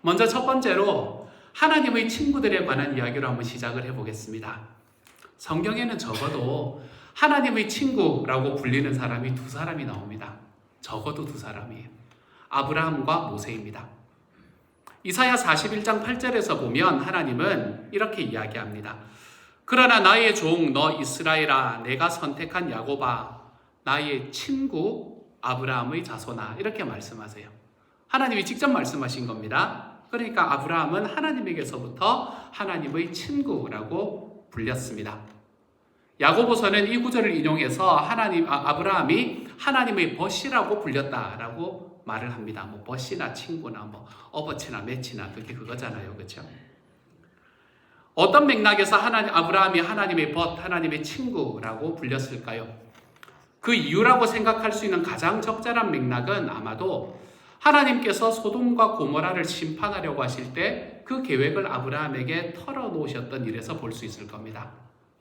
먼저 첫 번째로 하나님의 친구들에 관한 이야기로 한번 시작을 해보겠습니다. 성경에는 적어도 하나님의 친구라고 불리는 사람이 두 사람이 나옵니다. 적어도 두 사람이에요. 아브라함과 모세입니다. 이사야 41장 8절에서 보면 하나님은 이렇게 이야기합니다. 그러나 나의 종 너 이스라엘아, 내가 선택한 야곱아, 나의 친구 아브라함의 자손아, 이렇게 말씀하세요. 하나님이 직접 말씀하신 겁니다. 그러니까 아브라함은 하나님에게서부터 하나님의 친구라고 불렸습니다. 야고보서는 이 구절을 인용해서 아브라함이 하나님의 벗이라고 불렸다라고 말을 합니다. 뭐 벗이나 친구나 뭐 어버치나 매치나 그게 그거잖아요, 그렇죠? 어떤 맥락에서 아브라함이 하나님의 벗, 하나님의 친구라고 불렸을까요? 그 이유라고 생각할 수 있는 가장 적절한 맥락은 아마도 하나님께서 소돔과 고모라를 심판하려고 하실 때 그 계획을 아브라함에게 털어놓으셨던 일에서 볼 수 있을 겁니다.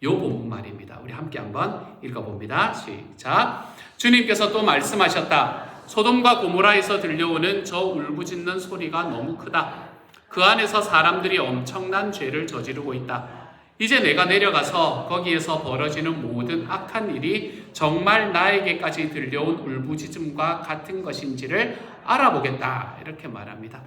요 본문 말입니다. 우리 함께 한번 읽어봅니다. 시작. 주님께서 또 말씀하셨다. 소돔과 고모라에서 들려오는 저 울부짖는 소리가 너무 크다. 그 안에서 사람들이 엄청난 죄를 저지르고 있다. 이제 내가 내려가서 거기에서 벌어지는 모든 악한 일이 정말 나에게까지 들려온 울부짖음과 같은 것인지를 알아보겠다. 이렇게 말합니다.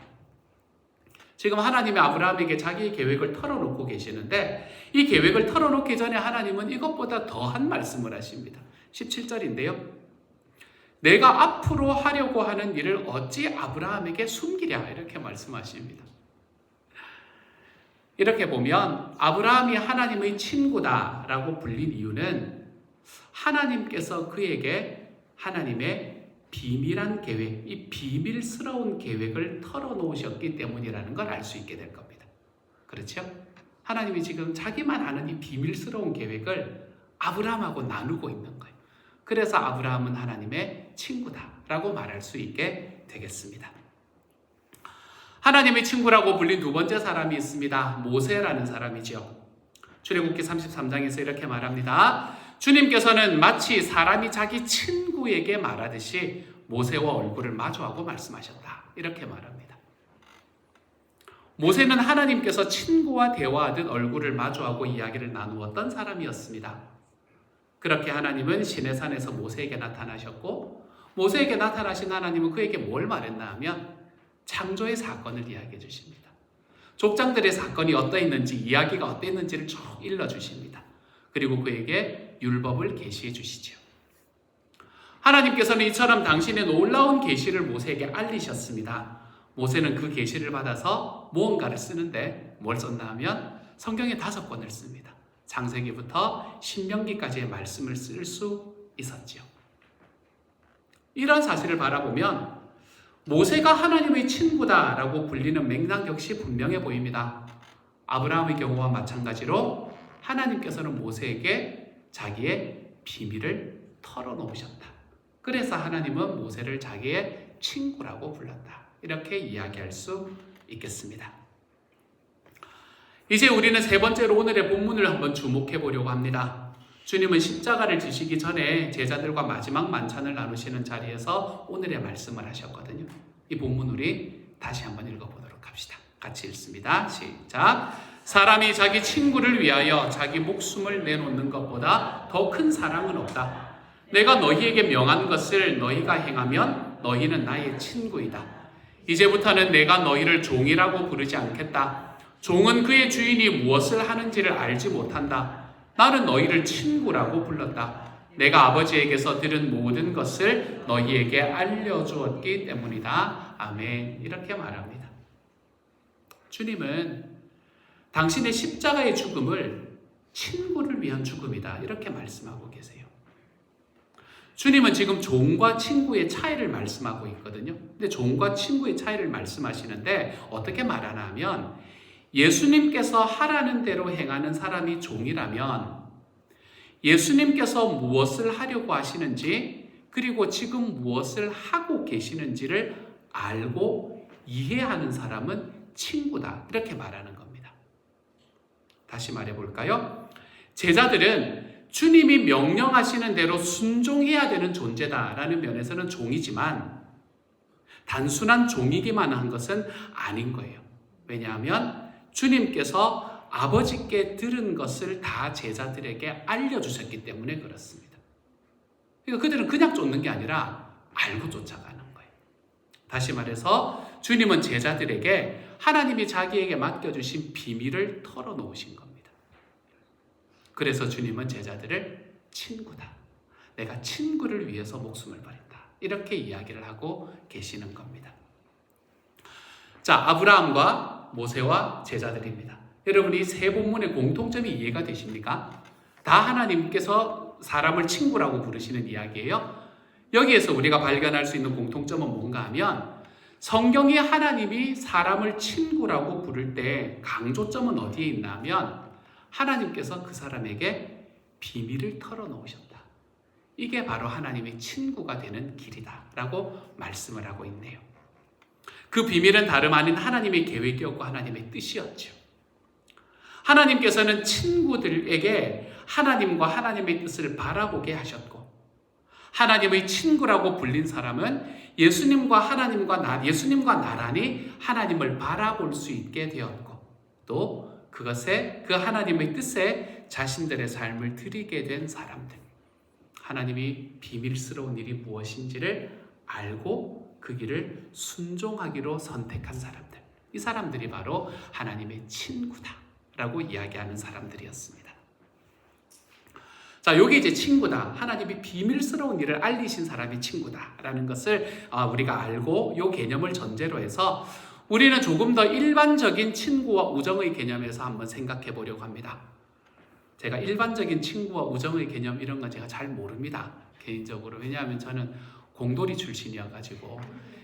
지금 하나님이 아브라함에게 자기의 계획을 털어놓고 계시는데 이 계획을 털어놓기 전에 하나님은 이것보다 더한 말씀을 하십니다. 17절인데요. 내가 앞으로 하려고 하는 일을 어찌 아브라함에게 숨기랴, 이렇게 말씀하십니다. 이렇게 보면 아브라함이 하나님의 친구다라고 불린 이유는 하나님께서 그에게 하나님의 비밀한 계획, 이 비밀스러운 계획을 털어놓으셨기 때문이라는 걸 알 수 있게 될 겁니다. 그렇죠? 하나님이 지금 자기만 아는 이 비밀스러운 계획을 아브라함하고 나누고 있는 거예요. 그래서 아브라함은 하나님의 친구다라고 말할 수 있게 되겠습니다. 하나님의 친구라고 불린 두 번째 사람이 있습니다. 모세라는 사람이죠. 출애굽기 33장에서 이렇게 말합니다. 주님께서는 마치 사람이 자기 친구에게 말하듯이 모세와 얼굴을 마주하고 말씀하셨다. 이렇게 말합니다. 모세는 하나님께서 친구와 대화하듯 얼굴을 마주하고 이야기를 나누었던 사람이었습니다. 그렇게 하나님은 시내산에서 모세에게 나타나셨고 모세에게 나타나신 하나님은 그에게 뭘 말했나 하면 창조의 사건을 이야기해 주십니다. 족장들의 사건이 어떠했는지, 이야기가 어떠했는지를 쭉 일러주십니다. 그리고 그에게 율법을 계시해 주시죠. 하나님께서는 이처럼 당신의 놀라운 계시를 모세에게 알리셨습니다. 모세는 그 계시를 받아서 무언가를 쓰는데 뭘 썼나 하면 성경에 5권을 씁니다. 창세기부터 신명기까지의 말씀을 쓸 수 있었지요. 이런 사실을 바라보면 모세가 하나님의 친구다라고 불리는 맥락 역시 분명해 보입니다. 아브라함의 경우와 마찬가지로 하나님께서는 모세에게 자기의 비밀을 털어놓으셨다. 그래서 하나님은 모세를 자기의 친구라고 불렀다. 이렇게 이야기할 수 있겠습니다. 이제 우리는 세 번째로 오늘의 본문을 한번 주목해 보려고 합니다. 주님은 십자가를 지시기 전에 제자들과 마지막 만찬을 나누시는 자리에서 오늘의 말씀을 하셨거든요. 이 본문 우리 다시 한번 읽어보도록 합시다. 같이 읽습니다. 시작. 사람이 자기 친구를 위하여 자기 목숨을 내놓는 것보다 더 큰 사랑은 없다. 내가 너희에게 명한 것을 너희가 행하면 너희는 나의 친구이다. 이제부터는 내가 너희를 종이라고 부르지 않겠다. 종은 그의 주인이 무엇을 하는지를 알지 못한다. 나는 너희를 친구라고 불렀다. 내가 아버지에게서 들은 모든 것을 너희에게 알려주었기 때문이다. 아멘. 이렇게 말합니다. 주님은 당신의 십자가의 죽음을 친구를 위한 죽음이다. 이렇게 말씀하고 계세요. 주님은 지금 종과 친구의 차이를 말씀하고 있거든요. 근데 종과 친구의 차이를 말씀하시는데 어떻게 말하나 하면 예수님께서 하라는 대로 행하는 사람이 종이라면 예수님께서 무엇을 하려고 하시는지 그리고 지금 무엇을 하고 계시는지를 알고 이해하는 사람은 친구다. 이렇게 말하는 겁니다. 다시 말해볼까요? 제자들은 주님이 명령하시는 대로 순종해야 되는 존재다라는 면에서는 종이지만 단순한 종이기만 한 것은 아닌 거예요. 왜냐하면 주님께서 아버지께 들은 것을 다 제자들에게 알려주셨기 때문에 그렇습니다. 그러니까 그들은 그냥 쫓는 게 아니라 알고 쫓아가는 거예요. 다시 말해서 주님은 제자들에게 하나님이 자기에게 맡겨주신 비밀을 털어놓으신 겁니다. 그래서 주님은 제자들을 친구다. 내가 친구를 위해서 목숨을 버린다. 이렇게 이야기를 하고 계시는 겁니다. 자, 아브라함과 모세와 제자들입니다. 여러분 이 세 본문의 공통점이 이해가 되십니까? 다 하나님께서 사람을 친구라고 부르시는 이야기예요. 여기에서 우리가 발견할 수 있는 공통점은 뭔가 하면 성경이 하나님이 사람을 친구라고 부를 때 강조점은 어디에 있냐면 하나님께서 그 사람에게 비밀을 털어놓으셨다. 이게 바로 하나님의 친구가 되는 길이다 라고 말씀을 하고 있네요. 그 비밀은 다름 아닌 하나님의 계획이었고 하나님의 뜻이었죠. 하나님께서는 친구들에게 하나님과 하나님의 뜻을 바라보게 하셨고 하나님의 친구라고 불린 사람은 예수님과 나란히 하나님을 바라볼 수 있게 되었고 또 그것에 그 하나님의 뜻에 자신들의 삶을 드리게 된 사람들, 하나님이 비밀스러운 일이 무엇인지를 알고 그 길을 순종하기로 선택한 사람들, 이 사람들이 바로 하나님의 친구다라고 이야기하는 사람들이었습니다. 자, 여기 이제 친구다. 하나님이 비밀스러운 일을 알리신 사람이 친구다라는 것을 우리가 알고 이 개념을 전제로 해서 우리는 조금 더 일반적인 친구와 우정의 개념에서 한번 생각해 보려고 합니다. 제가 일반적인 친구와 우정의 개념 이런 건 제가 잘 모릅니다. 개인적으로. 왜냐하면 저는 공돌이 출신이어가지고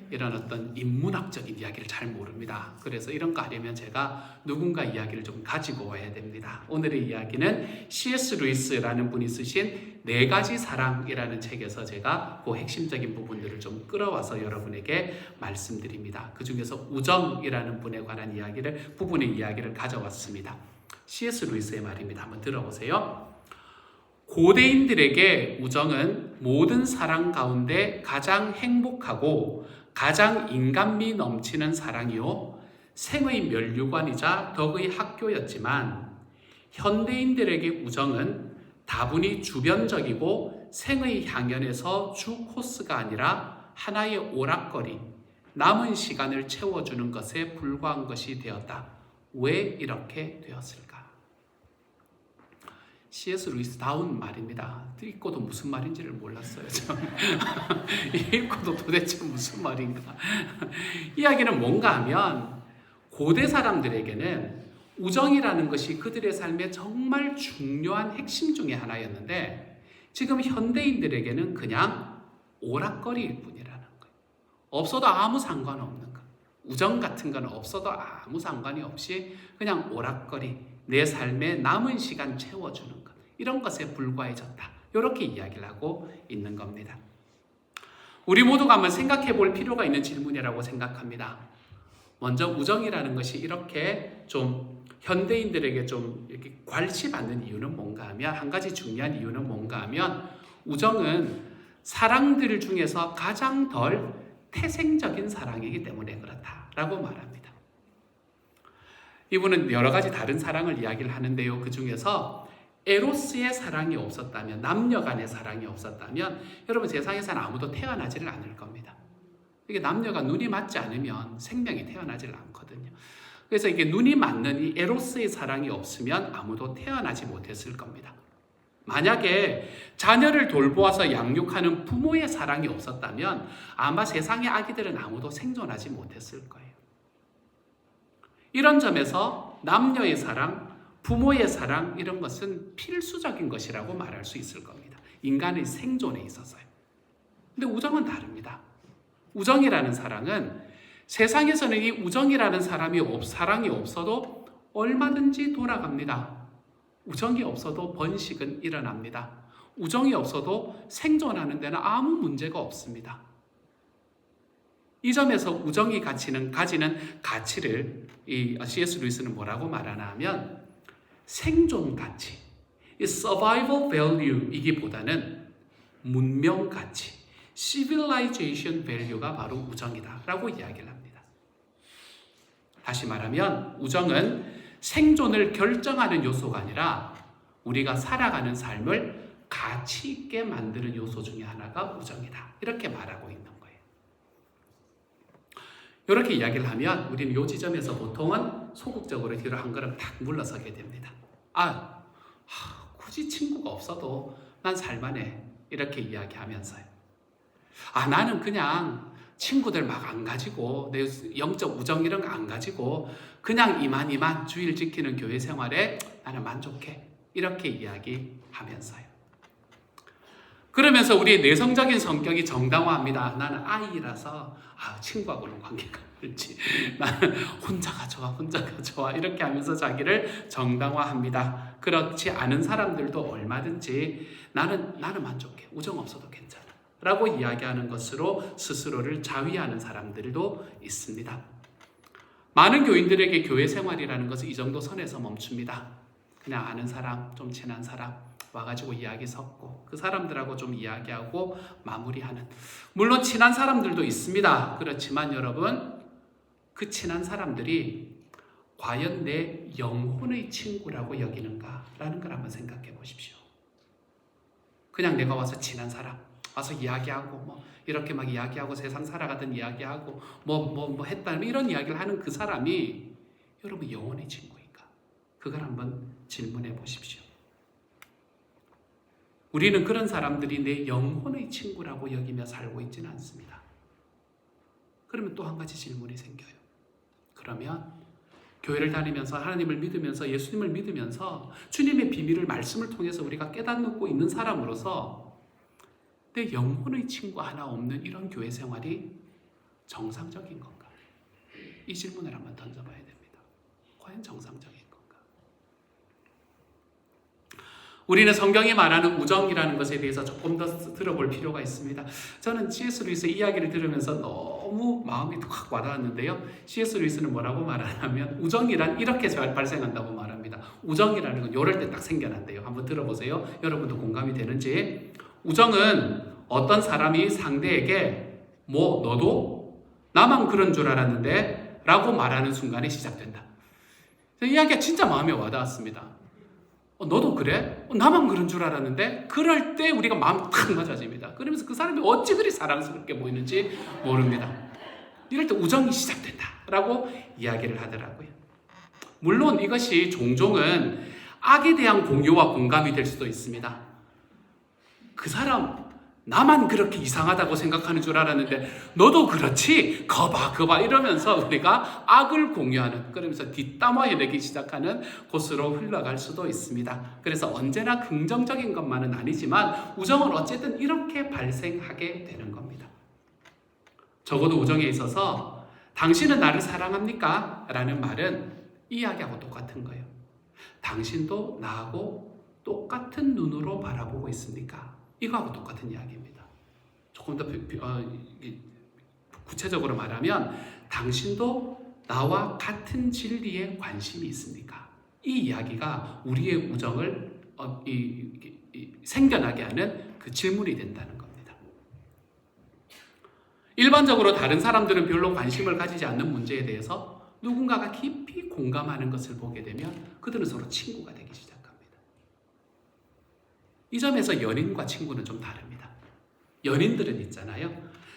이런 어떤 인문학적인 이야기를 잘 모릅니다. 그래서 이런 거 하려면 제가 누군가 이야기를 좀 가지고 와야 됩니다. 오늘의 이야기는 C.S. 루이스라는 분이 쓰신 4가지 사랑이라는 책에서 제가 그 핵심적인 부분들을 좀 끌어와서 여러분에게 말씀드립니다. 그 중에서 우정이라는 분에 관한 부분의 이야기를 가져왔습니다. C.S. 루이스의 말입니다. 한번 들어보세요. 고대인들에게 우정은 모든 사랑 가운데 가장 행복하고 가장 인간미 넘치는 사랑이요 생의 면류관이자 덕의 학교였지만 현대인들에게 우정은 다분히 주변적이고 생의 향연에서 주 코스가 아니라 하나의 오락거리, 남은 시간을 채워주는 것에 불과한 것이 되었다. 왜 이렇게 되었을까? C.S. 루이스다운 말입니다. 읽고도 무슨 말인지를 몰랐어요. 읽고도 도대체 무슨 말인가. 이야기는 뭔가 하면 고대 사람들에게는 우정이라는 것이 그들의 삶에 정말 중요한 핵심 중에 하나였는데 지금 현대인들에게는 그냥 오락거리일 뿐이라는 거예요. 없어도 아무 상관없는 것. 우정 같은 건 없어도 아무 상관이 없이 그냥 오락거리, 내 삶에 남은 시간 채워주는 것. 이런 것에 불과해졌다. 이렇게 이야기를 하고 있는 겁니다. 우리 모두가 한번 생각해 볼 필요가 있는 질문이라고 생각합니다. 먼저 우정이라는 것이 이렇게 좀 현대인들에게 좀 이렇게 괄시받는 이유는 뭔가 하면, 한 가지 중요한 이유는 뭔가 하면, 우정은 사랑들 중에서 가장 덜 태생적인 사랑이기 때문에 그렇다라고 말합니다. 이분은 여러 가지 다른 사랑을 이야기를 하는데요. 그 중에서 에로스의 사랑이 없었다면, 남녀 간의 사랑이 없었다면 여러분 세상에서는 아무도 태어나지를 않을 겁니다. 이게 남녀가 눈이 맞지 않으면 생명이 태어나질 않거든요. 그래서 이게 눈이 맞는 이 에로스의 사랑이 없으면 아무도 태어나지 못했을 겁니다. 만약에 자녀를 돌보아서 양육하는 부모의 사랑이 없었다면 아마 세상의 아기들은 아무도 생존하지 못했을 거예요. 이런 점에서 남녀의 사랑, 부모의 사랑 이런 것은 필수적인 것이라고 말할 수 있을 겁니다. 인간의 생존에 있어서요. 근데 우정은 다릅니다. 우정이라는 사랑은 세상에서는 이 우정이라는 사랑이 없어도 얼마든지 돌아갑니다. 우정이 없어도 번식은 일어납니다. 우정이 없어도 생존하는 데는 아무 문제가 없습니다. 이 점에서 우정이 가지는 가치를 이 C.S. 루이스는 뭐라고 말하나 하면 생존 가치, 이 survival value 이기보다는 문명 가치, civilization value가 바로 우정이다 라고 이야기를 합니다. 다시 말하면 우정은 생존을 결정하는 요소가 아니라 우리가 살아가는 삶을 가치 있게 만드는 요소 중에 하나가 우정이다. 이렇게 말하고 있는 거예요. 이렇게 이야기를 하면 우리는 이 지점에서 보통은 소극적으로 뒤로 한 걸음 탁 물러서게 됩니다. 굳이 친구가 없어도 난 살만해. 이렇게 이야기하면서요. 나는 그냥 친구들 막 안 가지고 내 영적 우정 이런 거 안 가지고 그냥 이만 주일 지키는 교회 생활에 나는 만족해. 이렇게 이야기하면서요. 그러면서 우리의 내성적인 성격이 정당화합니다. 나는 아이라서 친구하고는 관계가 없지. 나는 혼자가 좋아. 이렇게 하면서 자기를 정당화합니다. 그렇지 않은 사람들도 얼마든지 나는 만족해. 우정 없어도 괜찮아. 라고 이야기하는 것으로 스스로를 자위하는 사람들도 있습니다. 많은 교인들에게 교회 생활이라는 것은 이 정도 선에서 멈춥니다. 그냥 아는 사람, 좀 친한 사람 와가지고 이야기 섞고 그 사람들하고 좀 이야기하고 마무리하는, 물론 친한 사람들도 있습니다. 그렇지만 여러분, 그 친한 사람들이 과연 내 영혼의 친구라고 여기는가라는 걸 한번 생각해 보십시오. 그냥 내가 와서 친한 사람 와서 이야기하고 이렇게 막 이야기하고 세상 살아가던 이야기하고 했다는 이런 이야기를 하는 그 사람이 여러분 영혼의 친구인가? 그걸 한번 질문해 보십시오. 우리는 그런 사람들이 내 영혼의 친구라고 여기며 살고 있지는 않습니다. 그러면 또 한 가지 질문이 생겨요. 그러면 교회를 다니면서 하나님을 믿으면서 예수님을 믿으면서 주님의 비밀을 말씀을 통해서 우리가 깨닫고 있는 사람으로서 내 영혼의 친구 하나 없는 이런 교회 생활이 정상적인 건가? 이 질문을 한번 던져봐야 됩니다. 과연 정상적인 건가? 우리는 성경이 말하는 우정이라는 것에 대해서 조금 더 들어볼 필요가 있습니다. 저는 C.S. 루이스의 이야기를 들으면서 너무 마음이 확 와닿았는데요. C.S. 루이스는 뭐라고 말하냐면 우정이란 이렇게 발생한다고 말합니다. 우정이라는 건 이럴 때 딱 생겨난대요. 한번 들어보세요. 여러분도 공감이 되는지. 우정은 어떤 사람이 상대에게 너도 나만 그런 줄 알았는데 라고 말하는 순간에 시작된다. 이 이야기가 진짜 마음에 와닿았습니다. 너도 그래? 나만 그런 줄 알았는데? 그럴 때 우리가 마음 탁 맞아집니다. 그러면서 그 사람이 어찌 그리 사랑스럽게 보이는지 모릅니다. 이럴 때 우정이 시작된다 라고 이야기를 하더라고요. 물론 이것이 종종은 악에 대한 공유와 공감이 될 수도 있습니다. 그 사람 나만 그렇게 이상하다고 생각하는 줄 알았는데 너도 그렇지? 거봐 이러면서 우리가 악을 공유하는, 그러면서 뒷담화해 내기 시작하는 곳으로 흘러갈 수도 있습니다. 그래서 언제나 긍정적인 것만은 아니지만 우정은 어쨌든 이렇게 발생하게 되는 겁니다. 적어도 우정에 있어서 당신은 나를 사랑합니까? 라는 말은 이 이야기하고 똑같은 거예요. 당신도 나하고 똑같은 눈으로 바라보고 있습니까? 이거하고 똑같은 이야기입니다. 조금 더 구체적으로 말하면 당신도 나와 같은 진리에 관심이 있습니까? 이 이야기가 우리의 우정을 생겨나게 하는 그 질문이 된다는 겁니다. 일반적으로 다른 사람들은 별로 관심을 가지지 않는 문제에 대해서 누군가가 깊이 공감하는 것을 보게 되면 그들은 서로 친구가 되기 시작합니다. 이 점에서 연인과 친구는 좀 다릅니다. 연인들은 있잖아요.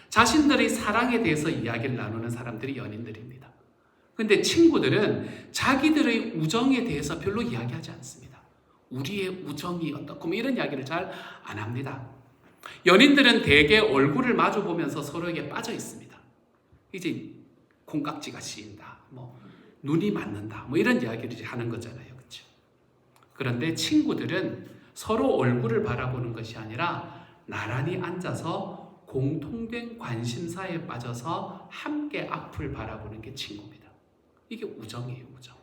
자신들의 사랑에 대해서 이야기를 나누는 사람들이 연인들입니다. 근데 친구들은 자기들의 우정에 대해서 별로 이야기하지 않습니다. 우리의 우정이 어떻고 뭐 이런 이야기를 잘 안 합니다. 연인들은 대개 얼굴을 마주 보면서 서로에게 빠져 있습니다. 이제 콩깍지가 씌인다, 뭐 눈이 맞는다, 뭐 이런 이야기를 하는 거잖아요, 그렇죠? 그런데 친구들은 서로 얼굴을 바라보는 것이 아니라 나란히 앉아서 공통된 관심사에 빠져서 함께 앞을 바라보는 게 친구입니다. 이게 우정이에요, 우정.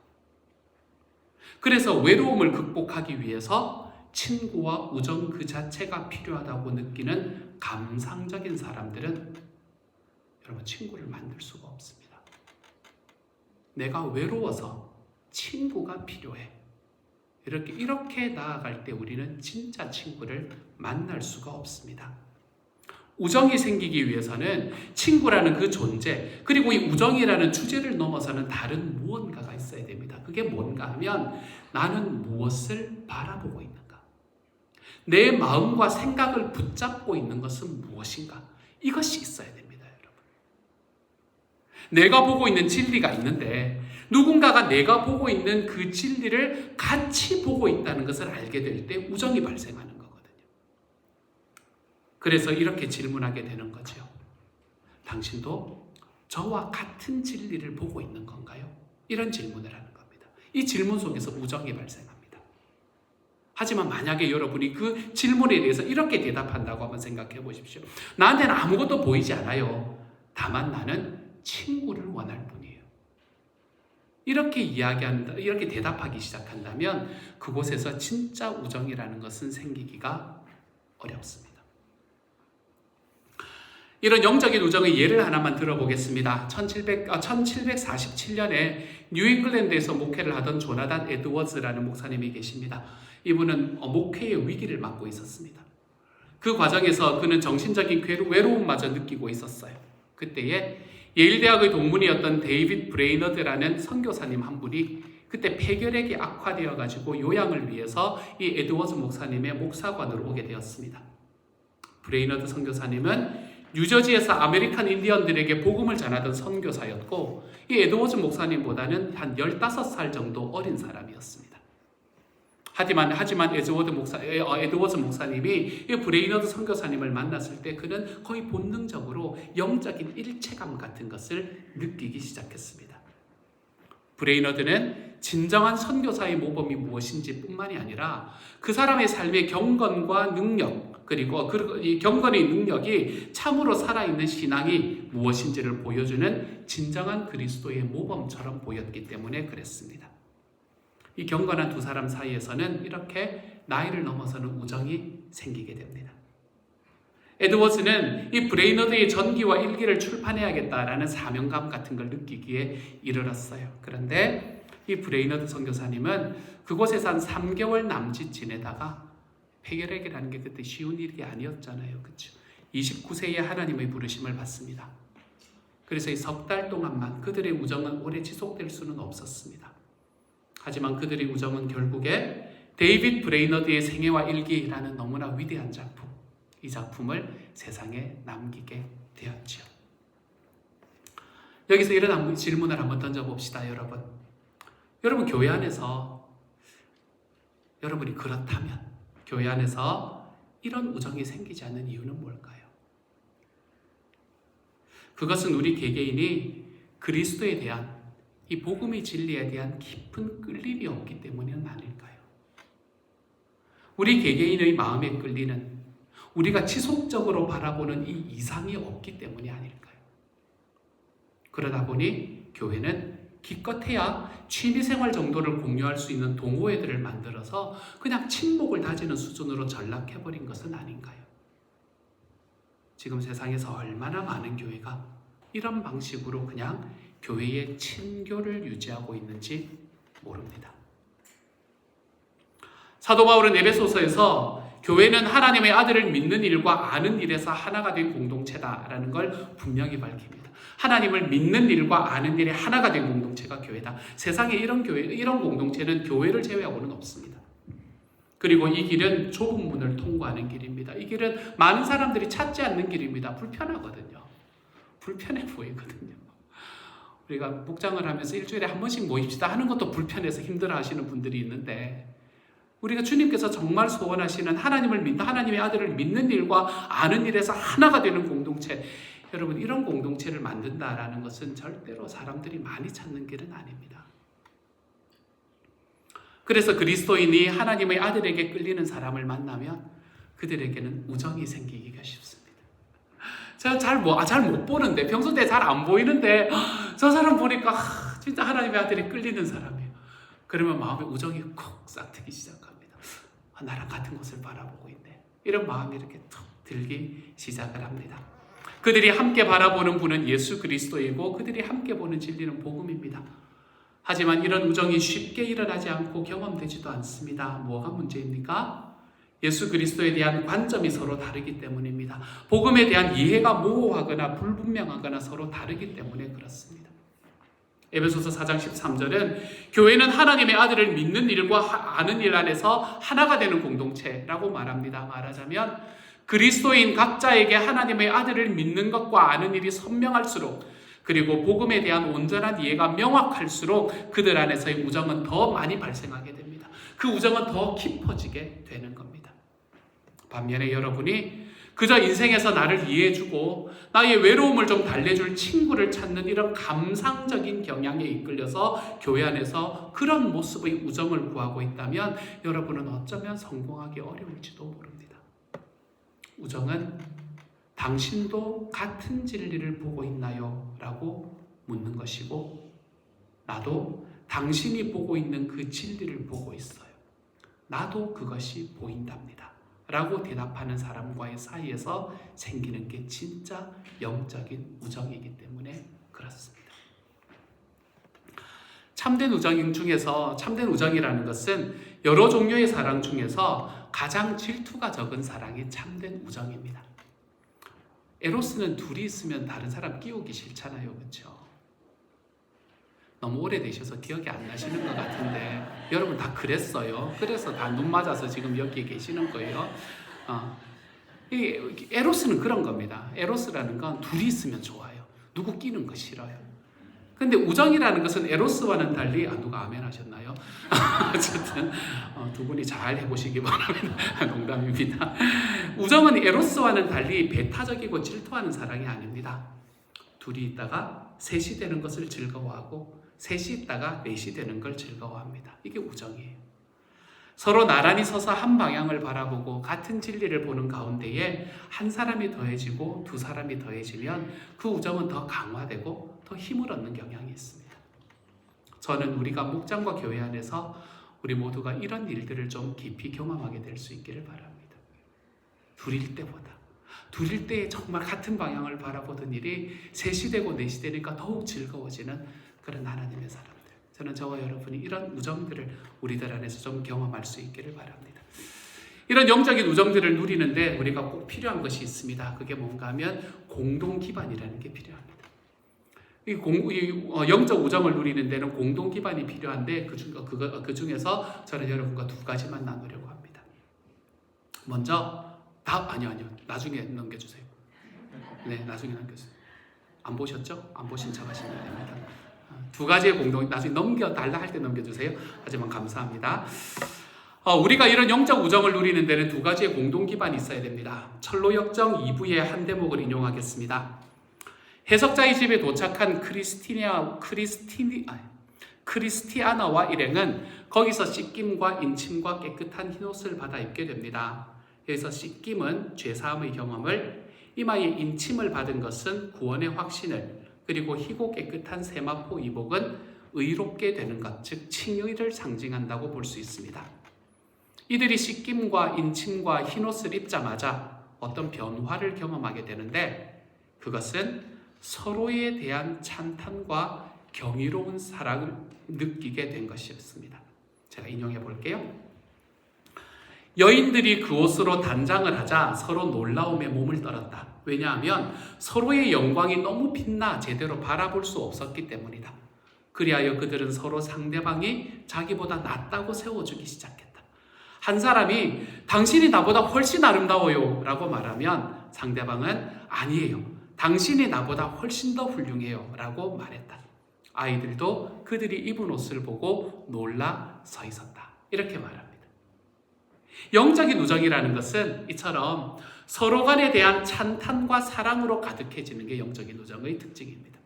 그래서 외로움을 극복하기 위해서 친구와 우정 그 자체가 필요하다고 느끼는 감상적인 사람들은 여러분 친구를 만들 수가 없습니다. 내가 외로워서 친구가 필요해. 이렇게 나아갈 때 우리는 진짜 친구를 만날 수가 없습니다. 우정이 생기기 위해서는 친구라는 그 존재, 그리고 이 우정이라는 주제를 넘어서는 다른 무언가가 있어야 됩니다. 그게 뭔가 하면 나는 무엇을 바라보고 있는가? 내 마음과 생각을 붙잡고 있는 것은 무엇인가? 이것이 있어야 됩니다, 여러분. 내가 보고 있는 진리가 있는데 누군가가 내가 보고 있는 그 진리를 같이 보고 있다는 것을 알게 될 때 우정이 발생하는 거거든요. 그래서 이렇게 질문하게 되는 거죠. 당신도 저와 같은 진리를 보고 있는 건가요? 이런 질문을 하는 겁니다. 이 질문 속에서 우정이 발생합니다. 하지만 만약에 여러분이 그 질문에 대해서 이렇게 대답한다고 한번 생각해 보십시오. 나한테는 아무것도 보이지 않아요. 다만 나는 친구를 원할 뿐이에요. 이렇게 대답하기 시작한다면 그곳에서 진짜 우정이라는 것은 생기기가 어렵습니다. 이런 영적인 우정의 예를 하나만 들어보겠습니다. 1747년에 뉴잉글랜드에서 목회를 하던 조나단 에드워즈라는 목사님이 계십니다. 이분은 목회의 위기를 맞고 있었습니다. 그 과정에서 그는 정신적인 외로움마저 느끼고 있었어요. 그때에 예일대학의 동문이었던 데이빗 브레이너드라는 선교사님 한 분이 그때 폐결핵이 악화되어 가지고 요양을 위해서 이 에드워즈 목사님의 목사관으로 오게 되었습니다. 브레이너드 선교사님은 뉴저지에서 아메리칸 인디언들에게 복음을 전하던 선교사였고 이 에드워즈 목사님보다는 한 15살 정도 어린 사람이었습니다. 하지만 에드워즈 목사님이 이 브레이너드 선교사님을 만났을 때 그는 거의 본능적으로 영적인 일체감 같은 것을 느끼기 시작했습니다. 브레이너드는 진정한 선교사의 모범이 무엇인지 뿐만이 아니라 그 사람의 삶의 경건과 능력, 그리고 이 경건의 능력이 참으로 살아있는 신앙이 무엇인지를 보여주는 진정한 그리스도의 모범처럼 보였기 때문에 그랬습니다. 이 경건한 두 사람 사이에서는 이렇게 나이를 넘어서는 우정이 생기게 됩니다. 에드워즈는 이 브레이너드의 전기와 일기를 출판해야겠다라는 사명감 같은 걸 느끼기에 이르렀어요. 그런데 이 브레이너드 선교사님은 그곳에서 한 3개월 남짓 지내다가 폐결핵이라는 게 그때 쉬운 일이 아니었잖아요. 그렇죠? 29세에 하나님의 부르심을 받습니다. 그래서 이 석 달 동안만 그들의 우정은 오래 지속될 수는 없었습니다. 하지만 그들의 우정은 결국에 데이빗 브레이너드의 생애와 일기라는 너무나 위대한 작품, 이 작품을 세상에 남기게 되었죠. 여기서 이런 질문을 한번 던져봅시다, 여러분. 여러분 교회 안에서 여러분이 그렇다면 교회 안에서 이런 우정이 생기지 않는 이유는 뭘까요? 그것은 우리 개개인이 그리스도에 대한 이 복음의 진리에 대한 깊은 끌림이 없기 때문은 아닐까요? 우리 개개인의 마음에 끌리는, 우리가 지속적으로 바라보는 이 이상이 없기 때문이 아닐까요? 그러다 보니 교회는 기껏해야 취미생활 정도를 공유할 수 있는 동호회들을 만들어서 그냥 친목을 다지는 수준으로 전락해버린 것은 아닌가요? 지금 세상에서 얼마나 많은 교회가 이런 방식으로 그냥 교회의 친교를 유지하고 있는지 모릅니다. 사도 바울은 에베소서에서 교회는 하나님의 아들을 믿는 일과 아는 일에서 하나가 된 공동체다라는 걸 분명히 밝힙니다. 하나님을 믿는 일과 아는 일에 하나가 된 공동체가 교회다. 세상에 이런 교회, 이런 공동체는 교회를 제외하고는 없습니다. 그리고 이 길은 좁은 문을 통과하는 길입니다. 이 길은 많은 사람들이 찾지 않는 길입니다. 불편하거든요. 불편해 보이거든요. 우리가 묵장을 하면서 일주일에 한 번씩 모입시다 하는 것도 불편해서 힘들어 하시는 분들이 있는데, 우리가 주님께서 정말 소원하시는 하나님을 믿는, 하나님의 아들을 믿는 일과 아는 일에서 하나가 되는 공동체, 여러분 이런 공동체를 만든다라는 것은 절대로 사람들이 많이 찾는 길은 아닙니다. 그래서 그리스도인이 하나님의 아들에게 끌리는 사람을 만나면 그들에게는 우정이 생기기가 쉽습니다. 제가 잘 못 보는데, 평소 때 잘 안 보이는데 저 사람 보니까 진짜 하나님의 아들이 끌리는 사람이에요. 그러면 마음에 우정이 콕 싹트기 시작합니다. 나랑 같은 곳을 바라보고 있네. 이런 마음이 이렇게 툭 들기 시작을 합니다. 그들이 함께 바라보는 분은 예수 그리스도이고 그들이 함께 보는 진리는 복음입니다. 하지만 이런 우정이 쉽게 일어나지 않고 경험되지도 않습니다. 뭐가 문제입니까? 예수 그리스도에 대한 관점이 서로 다르기 때문입니다. 복음에 대한 이해가 모호하거나 불분명하거나 서로 다르기 때문에 그렇습니다. 에베소서 4장 13절은 교회는 하나님의 아들을 믿는 일과 아는 일 안에서 하나가 되는 공동체라고 말합니다. 말하자면 그리스도인 각자에게 하나님의 아들을 믿는 것과 아는 일이 선명할수록, 그리고 복음에 대한 온전한 이해가 명확할수록 그들 안에서의 우정은 더 많이 발생하게 됩니다. 그 우정은 더 깊어지게 되는 겁니다. 반면에 여러분이 그저 인생에서 나를 이해해주고 나의 외로움을 좀 달래줄 친구를 찾는 이런 감상적인 경향에 이끌려서 교회 안에서 그런 모습의 우정을 구하고 있다면 여러분은 어쩌면 성공하기 어려울지도 모릅니다. 우정은 당신도 같은 진리를 보고 있나요? 라고 묻는 것이고, 나도 당신이 보고 있는 그 진리를 보고 있어요. 나도 그것이 보인답니다. 라고 대답하는 사람과의 사이에서 생기는 게 진짜 영적인 우정이기 때문에 그렇습니다. 참된 우정 중에서, 참된 우정이라는 것은 여러 종류의 사랑 중에서 가장 질투가 적은 사랑이 참된 우정입니다. 에로스는 둘이 있으면 다른 사람 끼우기 싫잖아요. 그렇죠? 너무 오래되셔서 기억이 안 나시는 것 같은데 여러분 다 그랬어요. 그래서 다 눈 맞아서 지금 여기 계시는 거예요. 이 에로스는 그런 겁니다. 에로스라는 건 둘이 있으면 좋아요. 누구 끼는 거 싫어요. 근데 우정이라는 것은 에로스와는 달리, 누가 아멘 하셨나요? 어쨌든 두 분이 잘 해보시기 바랍니다. 농담입니다. 우정은 에로스와는 달리 배타적이고 질투하는 사랑이 아닙니다. 둘이 있다가 셋이 되는 것을 즐거워하고 셋이 있다가 넷이 되는 걸 즐거워합니다. 이게 우정이에요. 서로 나란히 서서 한 방향을 바라보고 같은 진리를 보는 가운데에 한 사람이 더해지고 두 사람이 더해지면 그 우정은 더 강화되고 더 힘을 얻는 경향이 있습니다. 저는 우리가 목장과 교회 안에서 우리 모두가 이런 일들을 좀 깊이 경험하게 될 수 있기를 바랍니다. 둘일 때보다, 둘일 때 정말 같은 방향을 바라보던 일이 셋이 되고 넷이 되니까 더욱 즐거워지는 그런 하나님의 사람들. 저는 저와 여러분이 이런 우정들을 우리들 안에서 좀 경험할 수 있기를 바랍니다. 이런 영적인 우정들을 누리는데 우리가 꼭 필요한 것이 있습니다. 그게 뭔가 하면 공동 기반이라는 게 필요합니다. 영적 우정을 누리는 데는 공동 기반이 필요한데 그 중에서 저는 여러분과 두 가지만 나누려고 합니다. 먼저 아니요. 나중에 넘겨주세요. 네, 나중에 넘겨주세요. 안 보셨죠? 안 보신 척 하시면 됩니다. 두 가지의 나중에 넘겨달라 할 때 넘겨주세요. 하지만 감사합니다. 우리가 이런 영적 우정을 누리는 데는 두 가지의 공동 기반이 있어야 됩니다. 철로역정 2부의 한 대목을 인용하겠습니다. 해석자의 집에 도착한 크리스티아나와 일행은 거기서 씻김과 인침과 깨끗한 흰옷을 받아 입게 됩니다. 여기서 씻김은 죄사함의 경험을, 이마에 인침을 받은 것은 구원의 확신을, 그리고 희고 깨끗한 세마포 이복은 의롭게 되는 것, 즉 칭의를 상징한다고 볼 수 있습니다. 이들이 씻김과 인침과 흰옷을 입자마자 어떤 변화를 경험하게 되는데, 그것은 서로에 대한 찬탄과 경이로운 사랑을 느끼게 된 것이었습니다. 제가 인용해 볼게요. 여인들이 그 옷으로 단장을 하자 서로 놀라움에 몸을 떨었다. 왜냐하면 서로의 영광이 너무 빛나 제대로 바라볼 수 없었기 때문이다. 그리하여 그들은 서로 상대방이 자기보다 낫다고 세워주기 시작했다. 한 사람이 당신이 나보다 훨씬 아름다워요 라고 말하면 상대방은 아니에요, 당신이 나보다 훨씬 더 훌륭해요 라고 말했다. 아이들도 그들이 입은 옷을 보고 놀라 서 있었다. 이렇게 말합니다. 영적인 우정이라는 것은 이처럼 서로 간에 대한 찬탄과 사랑으로 가득해지는 게 영적인 우정의 특징입니다.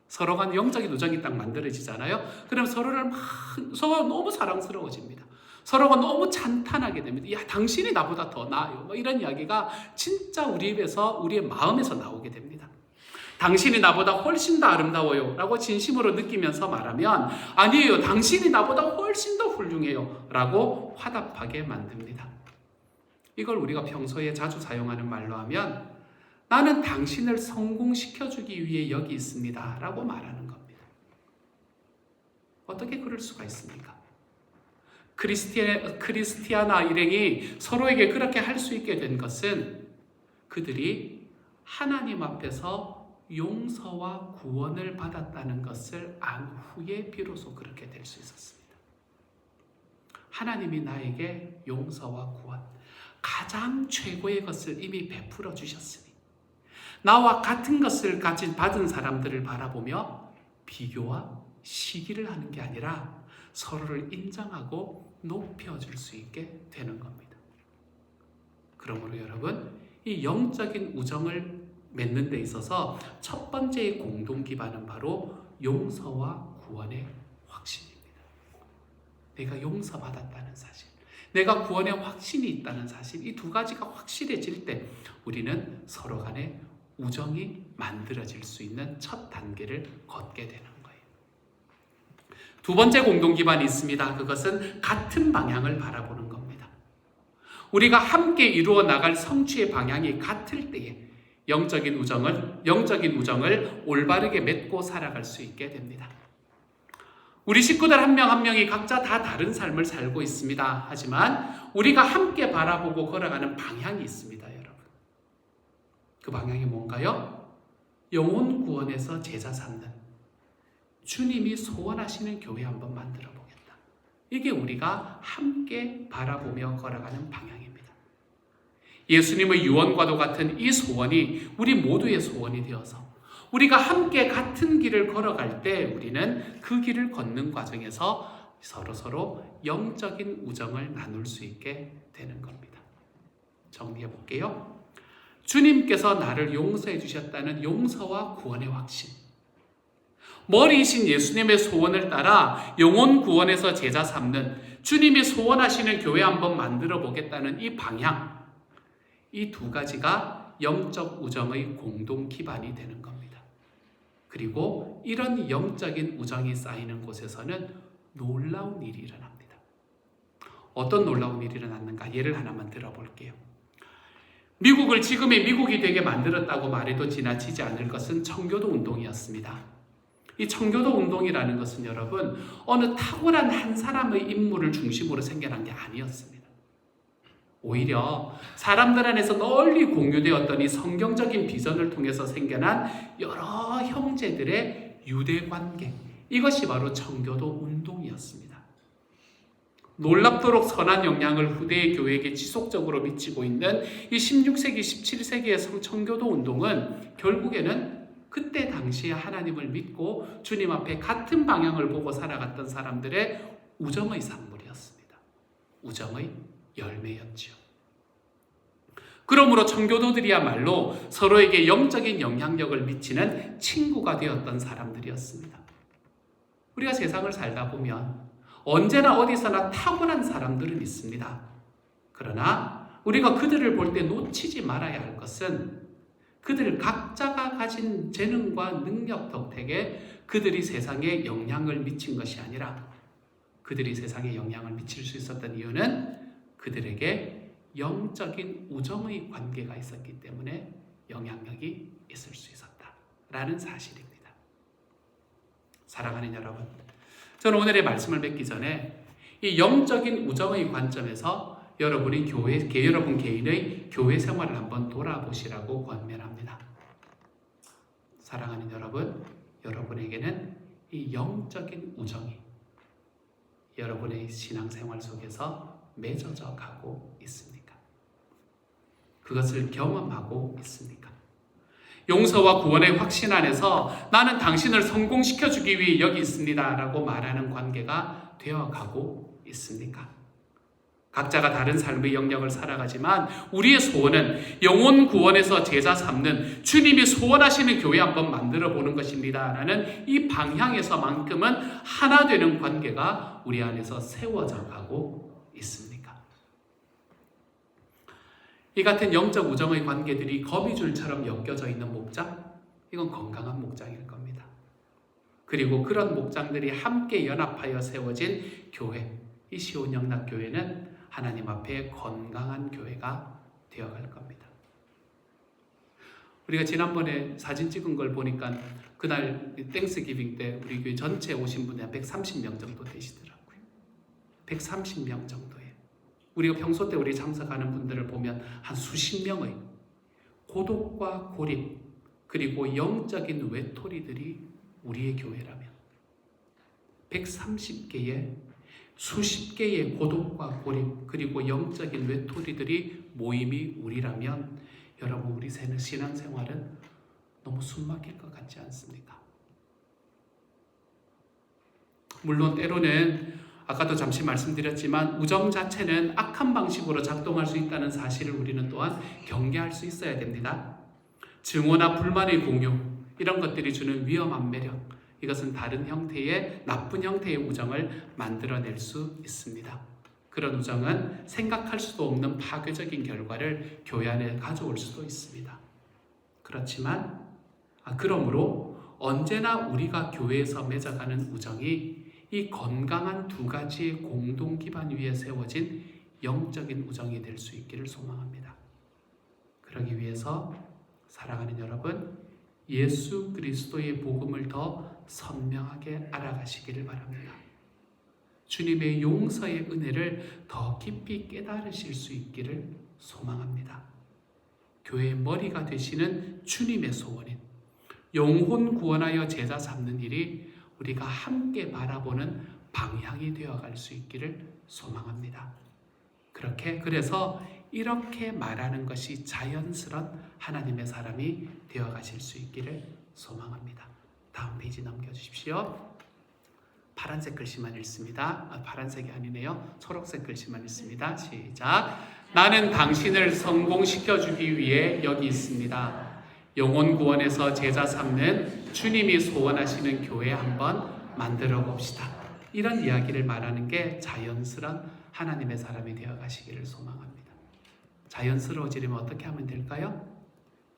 서로 간 영적인 우정이 딱 만들어지잖아요. 그럼 서로가 너무 사랑스러워집니다. 서로가 너무 찬탄하게 됩니다. 야, 당신이 나보다 더 나아요. 뭐 이런 이야기가 진짜 우리 입에서, 우리의 마음에서 나오게 됩니다. 당신이 나보다 훨씬 더 아름다워요 라고 진심으로 느끼면서 말하면 아니에요, 당신이 나보다 훨씬 더 훌륭해요 라고 화답하게 만듭니다. 이걸 우리가 평소에 자주 사용하는 말로 하면 나는 당신을 성공시켜주기 위해 여기 있습니다 라고 말하는 겁니다. 어떻게 그럴 수가 있습니까? 크리스티아나 일행이 서로에게 그렇게 할 수 있게 된 것은 그들이 하나님 앞에서 용서와 구원을 받았다는 것을 안 후에 비로소 그렇게 될 수 있었습니다. 하나님이 나에게 용서와 구원, 가장 최고의 것을 이미 베풀어 주셨으니 나와 같은 것을 받은 사람들을 바라보며 비교와 시기를 하는 게 아니라 서로를 인정하고 높여줄 수 있게 되는 겁니다. 그러므로 여러분, 이 영적인 우정을 맺는 데 있어서 첫 번째의 공동 기반은 바로 용서와 구원의 확신입니다. 내가 용서받았다는 사실, 내가 구원의 확신이 있다는 사실, 이 두 가지가 확실해질 때 우리는 서로 간에 우정이 만들어질 수 있는 첫 단계를 걷게 되는 거예요. 두 번째 공동 기반이 있습니다. 그것은 같은 방향을 바라보는 겁니다. 우리가 함께 이루어 나갈 성취의 방향이 같을 때에 영적인 우정을 올바르게 맺고 살아갈 수 있게 됩니다. 우리 식구들 한 명 한 명이 각자 다 다른 삶을 살고 있습니다. 하지만 우리가 함께 바라보고 걸어가는 방향이 있습니다, 여러분. 그 방향이 뭔가요? 영혼 구원에서 제자 삼는, 주님이 소원하시는 교회 한번 만들어 보겠다. 이게 우리가 함께 바라보며 걸어가는 방향입니다. 예수님의 유언과도 같은 이 소원이 우리 모두의 소원이 되어서 우리가 함께 같은 길을 걸어갈 때 우리는 그 길을 걷는 과정에서 서로 영적인 우정을 나눌 수 있게 되는 겁니다. 정리해 볼게요. 주님께서 나를 용서해 주셨다는 용서와 구원의 확신, 머리이신 예수님의 소원을 따라 영혼 구원에서 제자 삼는, 주님이 소원하시는 교회 한번 만들어 보겠다는 이 방향, 이 두 가지가 영적 우정의 공동 기반이 되는 겁니다. 그리고 이런 영적인 우정이 쌓이는 곳에서는 놀라운 일이 일어납니다. 어떤 놀라운 일이 일어났는가? 예를 하나만 들어볼게요. 미국을 지금의 미국이 되게 만들었다고 말해도 지나치지 않을 것은 청교도 운동이었습니다. 이 청교도 운동이라는 것은 여러분, 어느 탁월한 한 사람의 인물을 중심으로 생겨난 게 아니었습니다. 오히려 사람들 안에서 널리 공유되었던 이 성경적인 비전을 통해서 생겨난 여러 형제들의 유대관계, 이것이 바로 청교도 운동이었습니다. 놀랍도록 선한 영향을 후대의 교회에게 지속적으로 미치고 있는 이 16세기, 17세기의 청교도 운동은 결국에는 그때 당시에 하나님을 믿고 주님 앞에 같은 방향을 보고 살아갔던 사람들의 우정의 산물이었습니다. 우정의 열매였지요. 그러므로 청교도들이야말로 서로에게 영적인 영향력을 미치는 친구가 되었던 사람들이었습니다. 우리가 세상을 살다 보면 언제나 어디서나 탁월한 사람들은 있습니다. 그러나 우리가 그들을 볼 때 놓치지 말아야 할 것은 그들 각자가 가진 재능과 능력 덕택에 그들이 세상에 영향을 미친 것이 아니라 그들이 세상에 영향을 미칠 수 있었던 이유는 그들에게 영적인 우정의 관계가 있었기 때문에 영향력이 있을 수 있었다라는 사실입니다. 사랑하는 여러분, 저는 오늘의 말씀을 맺기 전에 이 영적인 우정의 관점에서 여러분 개인의 교회 생활을 한번 돌아보시라고 권면합니다. 사랑하는 여러분, 여러분에게는 이 영적인 우정이 여러분의 신앙생활 속에서 맺어져 가고 있습니까? 그것을 경험하고 있습니까? 용서와 구원의 확신 안에서 나는 당신을 성공시켜주기 위해 여기 있습니다 라고 말하는 관계가 되어가고 있습니까? 각자가 다른 삶의 영역을 살아가지만 우리의 소원은 영혼 구원에서 제자 삼는 주님이 소원하시는 교회 한번 만들어 보는 것입니다 라는 이 방향에서만큼은 하나 되는 관계가 우리 안에서 세워져 가고 있습니까? 이 같은 영적 우정의 관계들이 거미줄처럼 엮여져 있는 목장, 이건 건강한 목장일 겁니다. 그리고 그런 목장들이 함께 연합하여 세워진 교회, 이 시온영락교회는 하나님 앞에 건강한 교회가 되어갈 겁니다. 우리가 지난번에 사진 찍은 걸 보니까 그날 땡스기빙 때 우리 교회 전체 오신 분이 한 130명 정도 되시더라고요. 130명 정도예요. 우리가 평소 때 우리 참석하는 분들을 보면 한 수십 명의 고독과 고립 그리고 영적인 외톨이들이 우리의 교회라면 130개의 수십 개의 고독과 고립 그리고 영적인 외톨이들이 모임이 우리라면 여러분 우리 신앙생활은 너무 숨막힐 것 같지 않습니까? 물론 때로는 아까도 잠시 말씀드렸지만 우정 자체는 악한 방식으로 작동할 수 있다는 사실을 우리는 또한 경계할 수 있어야 됩니다. 증오나 불만의 공유 이런 것들이 주는 위험한 매력 이것은 다른 형태의 나쁜 형태의 우정을 만들어낼 수 있습니다. 그런 우정은 생각할 수도 없는 파괴적인 결과를 교회 안에 가져올 수도 있습니다. 그렇지만 그러므로 언제나 우리가 교회에서 맺어가는 우정이 이 건강한 두 가지의 공동 기반 위에 세워진 영적인 우정이 될 수 있기를 소망합니다. 그러기 위해서 사랑하는 여러분, 예수 그리스도의 복음을 더 선명하게 알아가시기를 바랍니다. 주님의 용서의 은혜를 더 깊이 깨달으실 수 있기를 소망합니다. 교회의 머리가 되시는 주님의 소원인 영혼 구원하여 제자 삼는 일이 우리가 함께 바라보는 방향이 되어갈 수 있기를 소망합니다. 그래서 이렇게 말하는 것이 자연스러운 하나님의 사람이 되어가실 수 있기를 소망합니다. 다음 페이지 넘겨주십시오. 파란색 글씨만 읽습니다. 파란색이 아니네요. 초록색 글씨만 읽습니다. 시작. 나는 당신을 성공시켜주기 위해 여기 있습니다. 영혼 구원에서 제자 삼는 주님이 소원하시는 교회 한번 만들어 봅시다. 이런 이야기를 말하는 게 자연스러운 하나님의 사람이 되어 가시기를 소망합니다. 자연스러워지려면 어떻게 하면 될까요?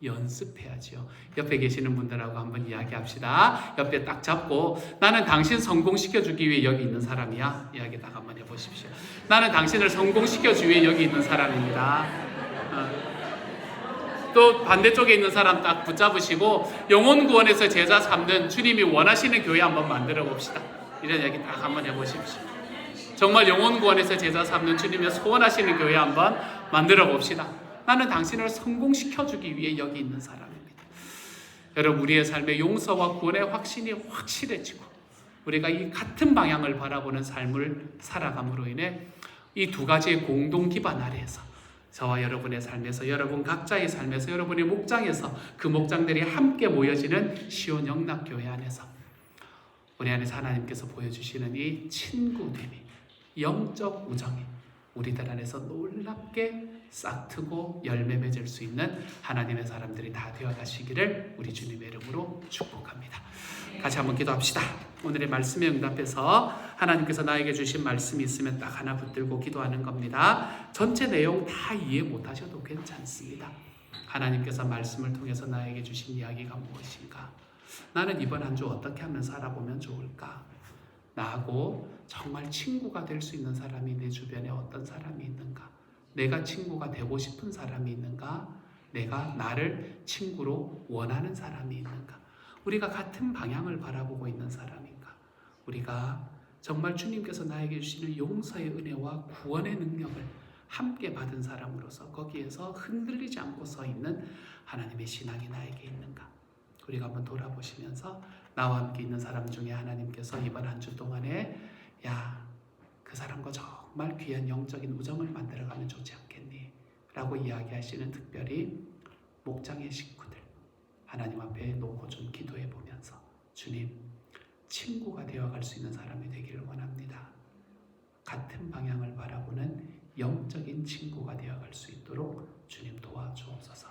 연습해야죠. 옆에 계시는 분들하고 한번 이야기합시다. 옆에 딱 잡고 나는 당신 성공시켜주기 위해 여기 있는 사람이야. 이야기 딱 한번 해보십시오. 나는 당신을 성공시켜주기 위해 여기 있는 사람입니다. 또 반대쪽에 있는 사람 딱 붙잡으시고 영혼 구원에서 제자 삼는 주님이 원하시는 교회 한번 만들어 봅시다. 이런 이야기 딱 한번 해보십시오. 정말 영혼 구원에서 제자 삼는 주님의 소원하시는 교회 한번 만들어 봅시다. 나는 당신을 성공시켜주기 위해 여기 있는 사람입니다. 여러분 우리의 삶의 용서와 구원의 확신이 확실해지고 우리가 이 같은 방향을 바라보는 삶을 살아감으로 인해 이 두 가지의 공동 기반 아래에서 저와 여러분의 삶에서 여러분 각자의 삶에서 여러분의 목장에서 그 목장들이 함께 모여지는 시온 영락교회 안에서 우리 안에서 하나님께서 보여주시는 이 친구됨이 영적 우정이 우리들 안에서 놀랍게 싹트고 열매 맺을 수 있는 하나님의 사람들이 다 되어 가시기를 우리 주님의 이름으로 축복합니다. 같이 한번 기도합시다. 오늘의 말씀에 응답해서 하나님께서 나에게 주신 말씀이 있으면 딱 하나 붙들고 기도하는 겁니다. 전체 내용 다 이해 못하셔도 괜찮습니다. 하나님께서 말씀을 통해서 나에게 주신 이야기가 무엇인가? 나는 이번 한 주 어떻게 하면 살아보면 좋을까? 나하고 정말 친구가 될 수 있는 사람이 내 주변에 어떤 사람이 있는가? 내가 친구가 되고 싶은 사람이 있는가? 내가 나를 친구로 원하는 사람이 있는가? 우리가 같은 방향을 바라보고 있는 사람인가? 우리가 정말 주님께서 나에게 주시는 용서의 은혜와 구원의 능력을 함께 받은 사람으로서 거기에서 흔들리지 않고 서 있는 하나님의 신앙이 나에게 있는가? 우리가 한번 돌아보시면서 나와 함께 있는 사람 중에 하나님께서 이번 한 주 동안에 그 사람과 정말 귀한 영적인 우정을 만들어가면 좋지 않겠니? 라고 이야기하시는 특별히 목장의 식구들 하나님 앞에 놓고 좀 기도해 보면서 주님, 친구가 되어갈 수 있는 사람이 되기를 원합니다. 같은 방향을 바라보는 영적인 친구가 되어갈 수 있도록 주님 도와주옵소서.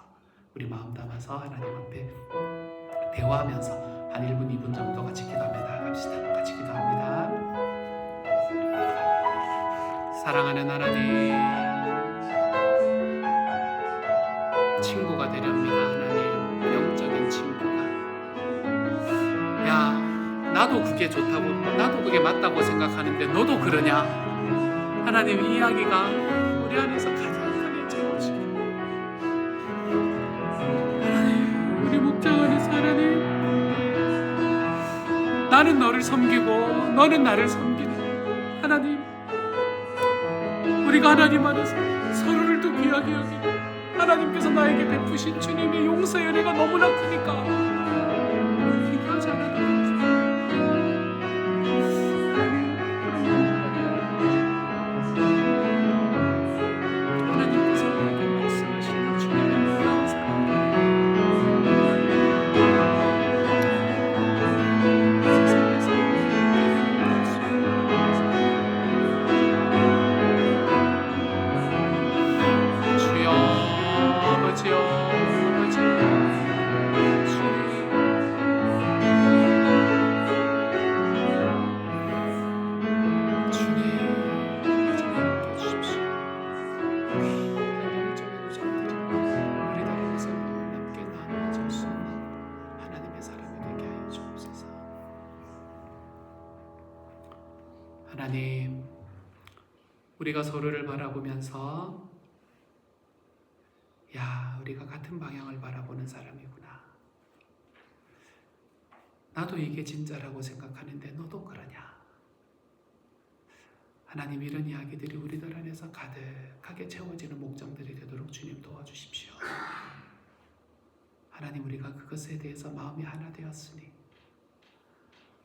우리 마음 담아서 하나님 앞에 대화하면서 한 1분, 2분 정도 같이 기도하며 나아갑시다. 같이 기도합니다. 사랑하는 하나님, 친구가 되렵니다. 하나님, 영적인 친구가. 나도 그게 좋다고, 나도 그게 맞다고 생각하는데 너도 그러냐? 하나님, 이 이야기가 우리 안에서 가득하게 채워지게. 하나님, 우리 목장 안에서 하나님, 나는 너를 섬기고 너는 나를 섬기는 하나님, 우리가 하나님 안에서 서로를 더 귀하게 여기고 하나님께서 나에게 베푸신 주님의 용서의 은혜가 너무나 크니까 비교하지 않아도 하나님께서 나에게 말씀하시는 주님의 놀라운 사랑, 세상에서 주여 아버지여 아버지 주님 함께 해주십시오. 영적인 우정들이 우리 나라에서 함께 나누어질 수 있는 하나님의 사람이 되게 하여 주옵소서. 하나님, 우리가 서로를 바라보면서 우리가 같은 방향을 바라보는 사람이구나. 나도 이게 진짜라고 생각하는데 너도 그러냐? 하나님, 이런 이야기들이 우리들 안에서 가득하게 채워지는 목장들이 되도록 주님 도와주십시오. 하나님, 우리가 그것에 대해서 마음이 하나 되었으니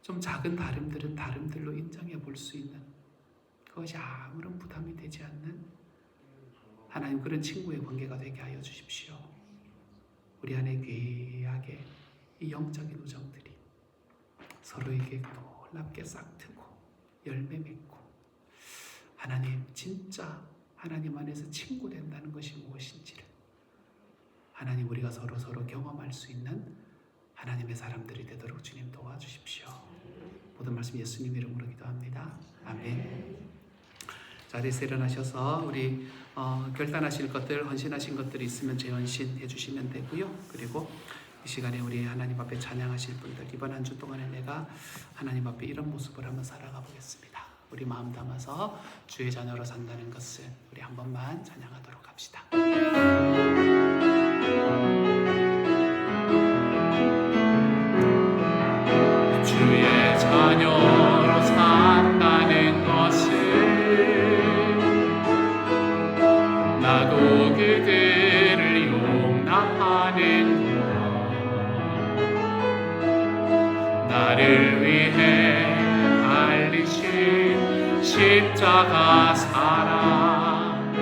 좀 작은 다름들은 다름들로 인정해 볼 수 있는, 그것이 아무런 부담이 되지 않는 하나님, 그런 친구의 관계가 되게 하여 주십시오. 우리 안에 귀하게 이 영적인 우정들이 서로에게 놀랍게 싹트고 열매 맺고, 하나님, 진짜 하나님 안에서 친구 된다는 것이 무엇인지를 하나님, 우리가 서로 경험할 수 있는 하나님의 사람들이 되도록 주님 도와주십시오. 모든 말씀 예수님 이름으로 기도합니다. 아멘. 자리에서 일어나셔서 우리 결단하실 것들, 헌신하신 것들이 있으면 재헌신해 주시면 되고요. 그리고 이 시간에 우리 하나님 앞에 찬양하실 분들, 이번 한 주 동안에 내가 하나님 앞에 이런 모습을 한번 살아가 보겠습니다. 우리 마음 담아서 주의 자녀로 산다는 것을 우리 한 번만 찬양하도록 합시다. 주의 자녀로 산다는 것을 나도 그들을 용납하는 나를 위해 달리신 십자가 사랑,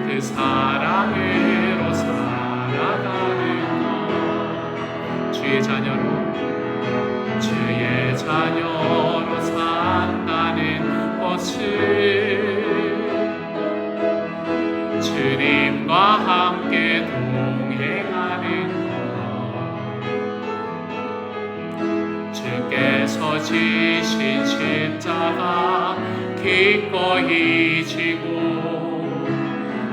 그 사랑으로 살아가는 것, 주의 자녀로 산다는 것을 지신 십자가 기꺼이 지고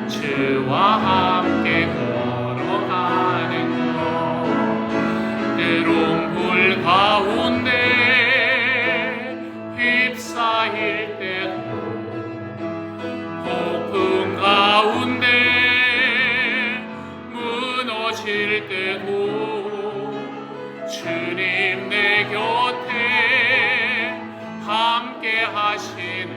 주와 함께 걸어가는 것 때론 불 가운데 휩싸일 때도 폭풍 가운데 무너질 때도 주님 내 곁에 함께 하시네.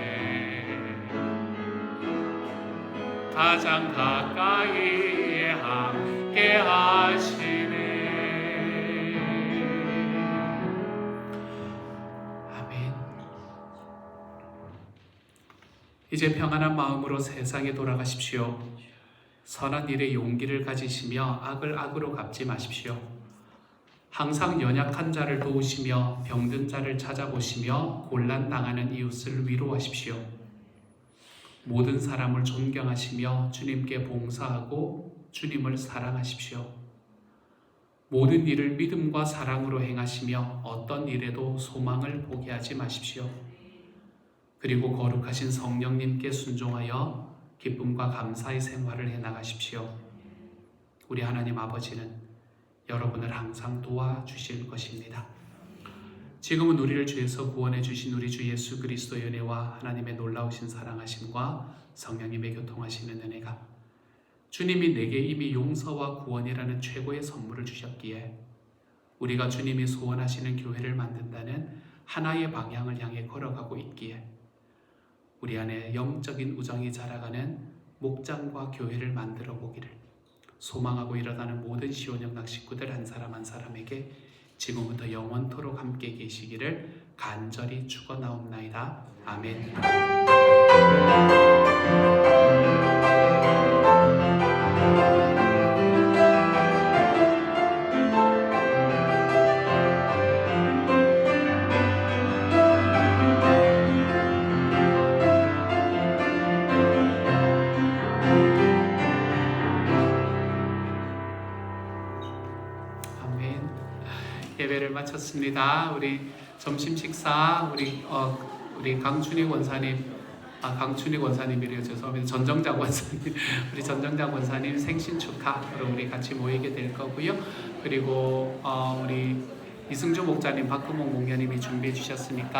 가장 가까이에 함께 하시네. 아멘. 이제 평안한 마음으로 세상에 돌아가십시오. 선한 일에 용기를 가지시며 악을 악으로 갚지 마십시오. 항상 연약한 자를 도우시며 병든 자를 찾아보시며 곤란당하는 이웃을 위로하십시오. 모든 사람을 존경하시며 주님께 봉사하고 주님을 사랑하십시오. 모든 일을 믿음과 사랑으로 행하시며 어떤 일에도 소망을 포기하지 마십시오. 그리고 거룩하신 성령님께 순종하여 기쁨과 감사의 생활을 해나가십시오. 우리 하나님 아버지는 여러분을 항상 도와주실 것입니다. 지금은 우리를 죄에서 구원해 주신 우리 주 예수 그리스도의 은혜와 하나님의 놀라우신 사랑하심과 성령님의 교통하시는 은혜가 주님이 내게 이미 용서와 구원이라는 최고의 선물을 주셨기에 우리가 주님이 소원하시는 교회를 만든다는 하나의 방향을 향해 걸어가고 있기에 우리 안에 영적인 우정이 자라가는 목장과 교회를 만들어 보기를 소망하고 일어나는 모든 시온영락 식구들 한 사람 한 사람에게 지금부터 영원토록 함께 계시기를 간절히 축원하옵나이다. 아멘. 예배를 마쳤습니다. 우리 점심 식사 우리 강춘희 원사님 강춘희 원사님이래요. 죄송합니다. 전정작 원사님 우리 전정작 원사님 생신 축하로 우리 같이 모이게 될 거고요. 그리고 우리 이승주 목자님 박금옥 목녀님이 준비해 주셨으니까